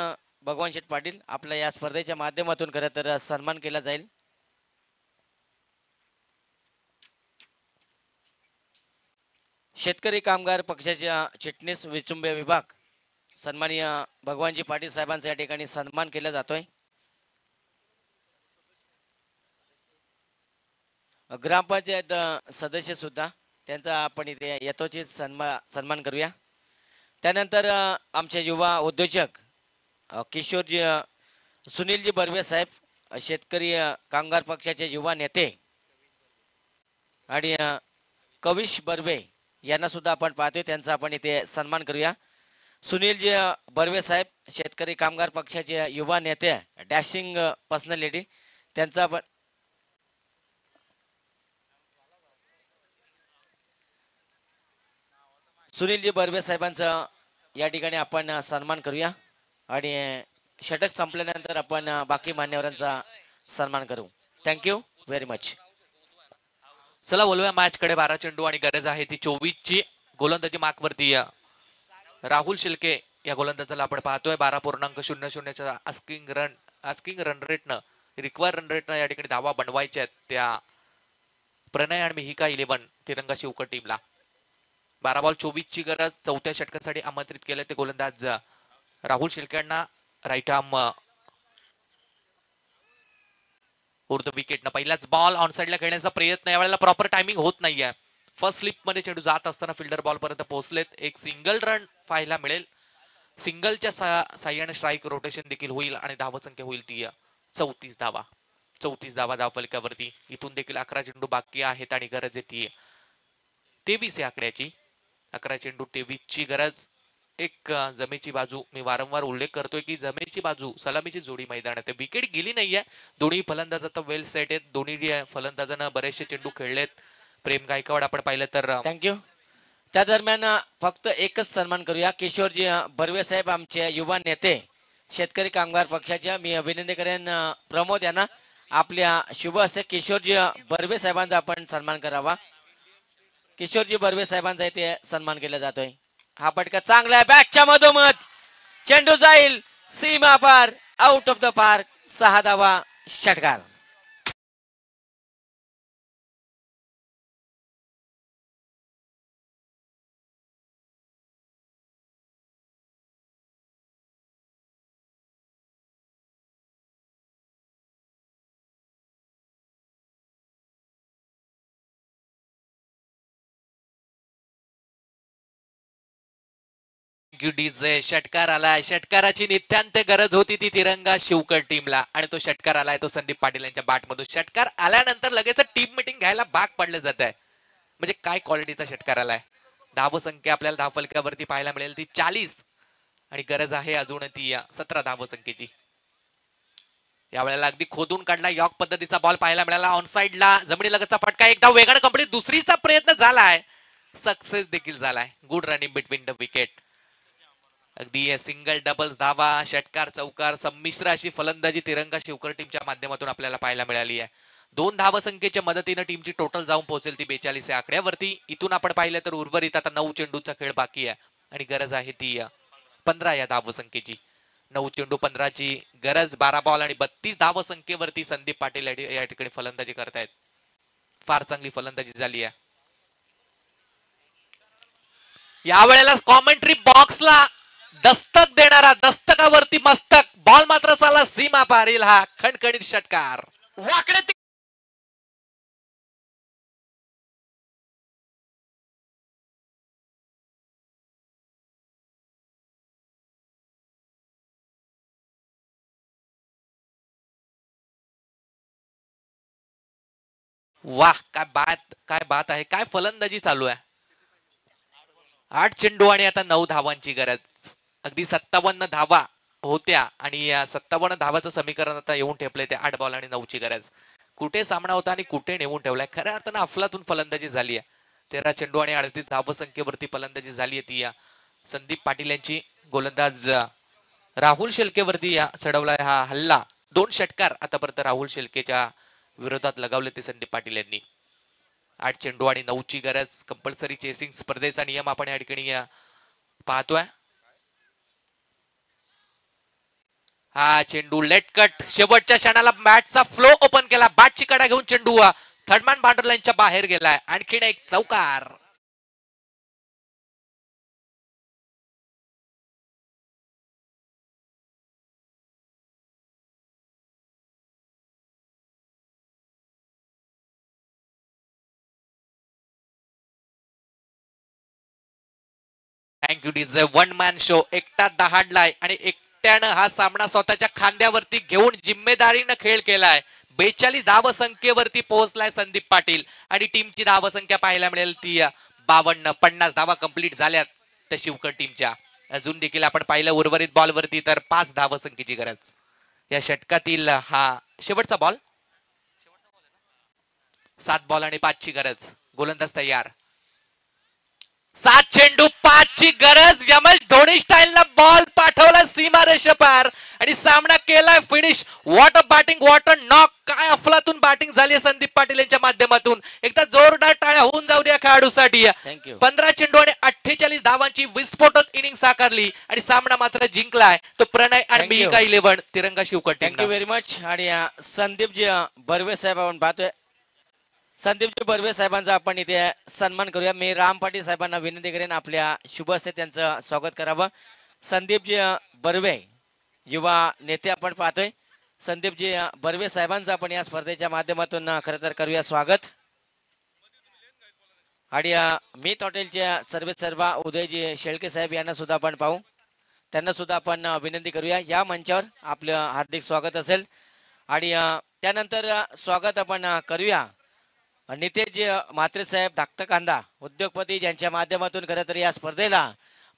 A: भगवान शेठ पाटील आपल्या या स्पर्धेच्या माध्यमातून खरं तर सन्मान केला जाईल. शेतकरी कामगार पक्षाच्या चिटणीस विचुंबे विभाग सन्माननीय भगवानजी पाटील साहेबांचा या ठिकाणी सन्मान केला जातोय. ग्रामपंचायत सदस्य सुद्धा त्यांचा आपण इथे यथोचित सन्मान करूया. त्यानंतर आमचे युवा उद्योजक किशोरजी सुनीलजी बर्वे साहेब शेतकरी कामगार पक्षाचे युवा नेते आणि कविश बर्वे यांना सुद्धा आपण पाहतोय त्यांचा आपण इथे सन्मान करूया. सुनीलजी बर्वे साहेब शेतकरी कामगार पक्षाचे युवा नेते डॅशिंग पर्सनॅलिटी त्यांचा आपण सुनीलजी बर्वे साहेबांचा या ठिकाणी आपण सन्मान करूया आणि षटक संपल्यानंतर आपण बाकी मान्यवरांचा सन्मान करू. Thank you very much.
C: चला बोलूया मॅच कडे. 12 चेंडू आणि गरज आहे ती 24 ची. गोलंदाजी मार्क वरती राहुल शिल्के या गोलंदाजाला आपण पाहतोय. 12.00 आस्किंग रन रेटनं, रिक्वायर रन रेटनं या ठिकाणी धावा बनवायच्या आहेत त्या प्रणय आणि मिहिका 11 तिरंगा शिवकर टीमला. 12 बॉल 24 ची गरज. चौथ्या षटकासाठी आमंत्रित केले ते गोलंदाज राहुल शिल्केंना. राईट आर्म ऊर्ध विकेटनं. पहिलाच बॉल ऑन साइडला खेळण्याचा प्रयत्न. यावेळेला प्रॉपर टायमिंग होत नाहीये. फर्स्ट स्लिप मध्ये चेंडू जात असताना फिल्डर बॉल पर्यंत पोहोचलेत. एक सिंगल रन पाहायला मिळेल. सिंगलच्या साह्याने स्ट्राईक रोटेशन देखील होईल आणि धावसंख्या होईल ती 34 धावा. 34 धावा धावफलकावरती. इथून देखील 11 चेंडू बाकी आहेत आणि गरज येते 23 या आकड्याची. 11 चेंडू 23 ची गरज. एक जमेची बाजू, मी वारंवार उल्लेख करतोय की जमेची बाजू सलामीची जोडी मैदानात आहे. विकेट गेली नाहीये. दोन्ही फलंदाज आता वेल सेट आहेत. दोन्ही फलंदाजांना बरेचसे चेंडू खेळलेत. प्रेम गायकवाड आपण पाहिलं तर
A: थँक्यू. त्या दरम्यान फक्त एकच सन्मान करूया. किशोरजी बर्वे साहेब आमचे युवा नेते शेतकरी कामगार पक्षाच्या. मी विनंती करेन प्रमोद यांना आपल्या शुभ हस्ते किशोरजी बर्वे साहेबांचा आपण सन्मान करावा. किशोरजी बर्वे साहेबांचा इथे सन्मान केला जातोय. हा फटका चांगला आहे. बॅटच्या मधोमध चेंडू जाईल सीमा पार. Out of the park. 6 धावा. षटकार.
C: डीजे षटकार आलाय. षटकाराची नित्यांत गरज होती ती तिरंगा शिवकर टीमला आणि तो षटकार आलाय तो संदीप पाटील यांच्या बॅट मधून. षटकार आल्यानंतर लगेच टीम मीटिंग घ्यायला भाग पडलं जात आहे. म्हणजे काय क्वालिटीचा षटकार आलाय. धावसंख्या आपल्याला धावफलकावरती पाहायला मिळेल ती 40 आणि गरज आहे अजून ती 17 धावसंख्येची. यावेळेला अगदी खोदून काढला यॉर्क पद्धतीचा बॉल पाहायला मिळाला. ऑन साइडला जमिनीलगतचा फटका. एकदा वेगाने कंप्लीट. दुसरीचा प्रयत्न झालाय. सक्सेस देखील झालाय. Good running between the wicket. अगदी सिंगल डबल्स धावा षटकार चौकार संमिश्र अशी फलंदाजी तिरंगा शिवकर टीमच्या माध्यमातून आपल्याला पाहायला मिळाली आहे. 2 धावसंख्येच्या मदतीने टीमची टोटल जाऊन पोहोचेल ती 42 या आकड्यावरती. इथून आपण पाहिलं तर उर्वरित आता 9 चेंडूचा खेळ बाकी आहे आणि गरज आहे ती 15 या धावसंख्येची. 9 चेंडू 15 ची गरज. 12 बॉल आणि 32 धावसंख्येवरती संदीप पाटील या ठिकाणी फलंदाजी करतायत. फार चांगली फलंदाजी झाली आहे. यावेळेला कॉमेंट्री बॉक्सला दस्तक देणारा, दस्तकावरती मस्तक. बॉल मात्र चालला सीमा पारील. हा खणखणीत षटकार. वाकडे वाह काय बात आहे. काय फलंदाजी चालू आहे. 8 चेंडू आणि आता 9 धावांची गरज. अगदी 57 धावा होत्या आणि या 57 धावाचं समीकरण आता येऊन ठेपलंय ते 8 बॉल आणि 9 ची गरज. कुठे सामना होता आणि कुठे नेऊन ठेवलाय. खऱ्या अर्थानं अफलातून फलंदाजी झाली आहे. 13 चेंडू आणि 38 धावसंख्येवरती फलंदाजी झाली आहे ती संदीप पाटील यांची. गोलंदाज राहुल शेलकेवरती चढवलाय हा हल्ला. 2 षटकार आतापर्यंत राहुल शेलकेच्या विरोधात लगावले ते संदीप पाटील यांनी. 8 चेंडू आणि 9 ची गरज. कंपल्सरी चेसिंग स्पर्धेचा नियम आपण या ठिकाणी पाहतोय. हा चेंडू लेट कट. शेवटच्या क्षणाला बॅटचा फ्लो ओपन केला. बॅटची कडा घेऊन चेंडू थर्डमॅन बाउंड्री लाईनच्या बाहेर गेलाय. आणखीन एक चौकार. Thank you DJ. 1 man show. एकटा दहाडलाय आणि एकट्यानं हा सामना स्वतःच्या खांद्यावरती घेऊन जिम्मेदारीनं खेळ केलाय. 42 धावसंख्येवरती पोहोचलाय संदीप पाटील आणि टीमची धावसंख्या पाहायला मिळेल ती 52. 50 धावा कंप्लीट झाल्यात त्या शिवकर टीमच्या. अजून देखील आपण पाहिलं उर्वरित बॉल वरती तर 5 धावसंख्येची गरज. या षटकातील हा शेवटचा बॉल. 7 बॉल आणि 5 ची गरज. गोलंदाज तयार. 7 चेंडू 5 ची गरज. यमल धोनी स्टाईलला बॉल पाठवला सीमारेषेपार आणि सामना केलाय finish. Water batting, water knock. काय अफलातून बॅटिंग झाली आहे संदीप पाटील यांच्या माध्यमातून. एकदा जोरदार टाळ्या होऊन जाऊ द्या खेळाडूसाठी.
A: थँक्यू.
C: 15 चेंडू आणि 48 धावांची विस्फोटक इनिंग साकारली आणि सामना मात्र जिंकलाय तो प्रणय आणि
A: Thank you.
C: मिहिका 11 तिरंगा Shivkar
A: thank you
C: team.
A: Very much. आणि संदीपजी बर्वे साहेब आपण पाहतोय. संदीपजी बर्वे साहेबांचा आपण इथे सन्मान करूया. मी राम पाटील साहेबांना विनंती करेन आपल्या शुभ हस्ते त्यांचं स्वागत करावं. संदीपजी बर्वे युवा नेते आपण पाहतोय. संदीपजी बर्वे साहेबांचं आपण या स्पर्धेच्या माध्यमातून खरं तर करूया स्वागत. आणि मीत हॉटेलच्या सर्वेसर्वा उदयजी शेळके साहेब यांना सुद्धा आपण पाहू. त्यांना सुद्धा आपण विनंती करूया. या मंचावर आपलं हार्दिक स्वागत असेल. आणि त्यानंतर स्वागत आपण करूया नितेशजी म्हात्रे साहेब धाकटा कांदा उद्योगपती ज्यांच्या माध्यमातून खरं तर या स्पर्धेला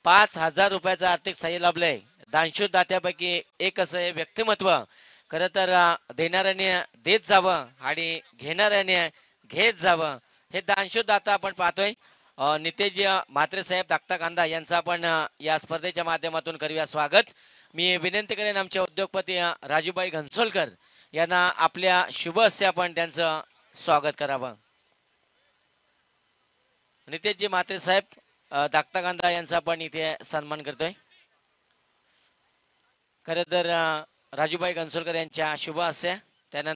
A: 5,000 रुपयाचं आर्थिक सहाय्य लाभलंय. दानशूर दात्यापैकी एक असं हे व्यक्तिमत्व खरं तर देणाऱ्याने देत जावं आणि घेणाऱ्याने घेत जावं. हे दानशूर दाता आपण पाहतोय. नितेशजी म्हात्रे साहेब धाकटा कांदा यांचं आपण या स्पर्धेच्या माध्यमातून करूया स्वागत. मी विनंती करेन आमचे उद्योगपती राजूबाई घनसोलकर यांना आपल्या शुभ हस्ते आपण त्यांचं स्वागत करावं. नितेशजी म्हात्रे साहेब धाकटा कांदा यांचा आपण इथे सन्मान करतोय. खरं तर राजूबाई घनसोलकर यांच्या शुभ हस्ते त्यानंतर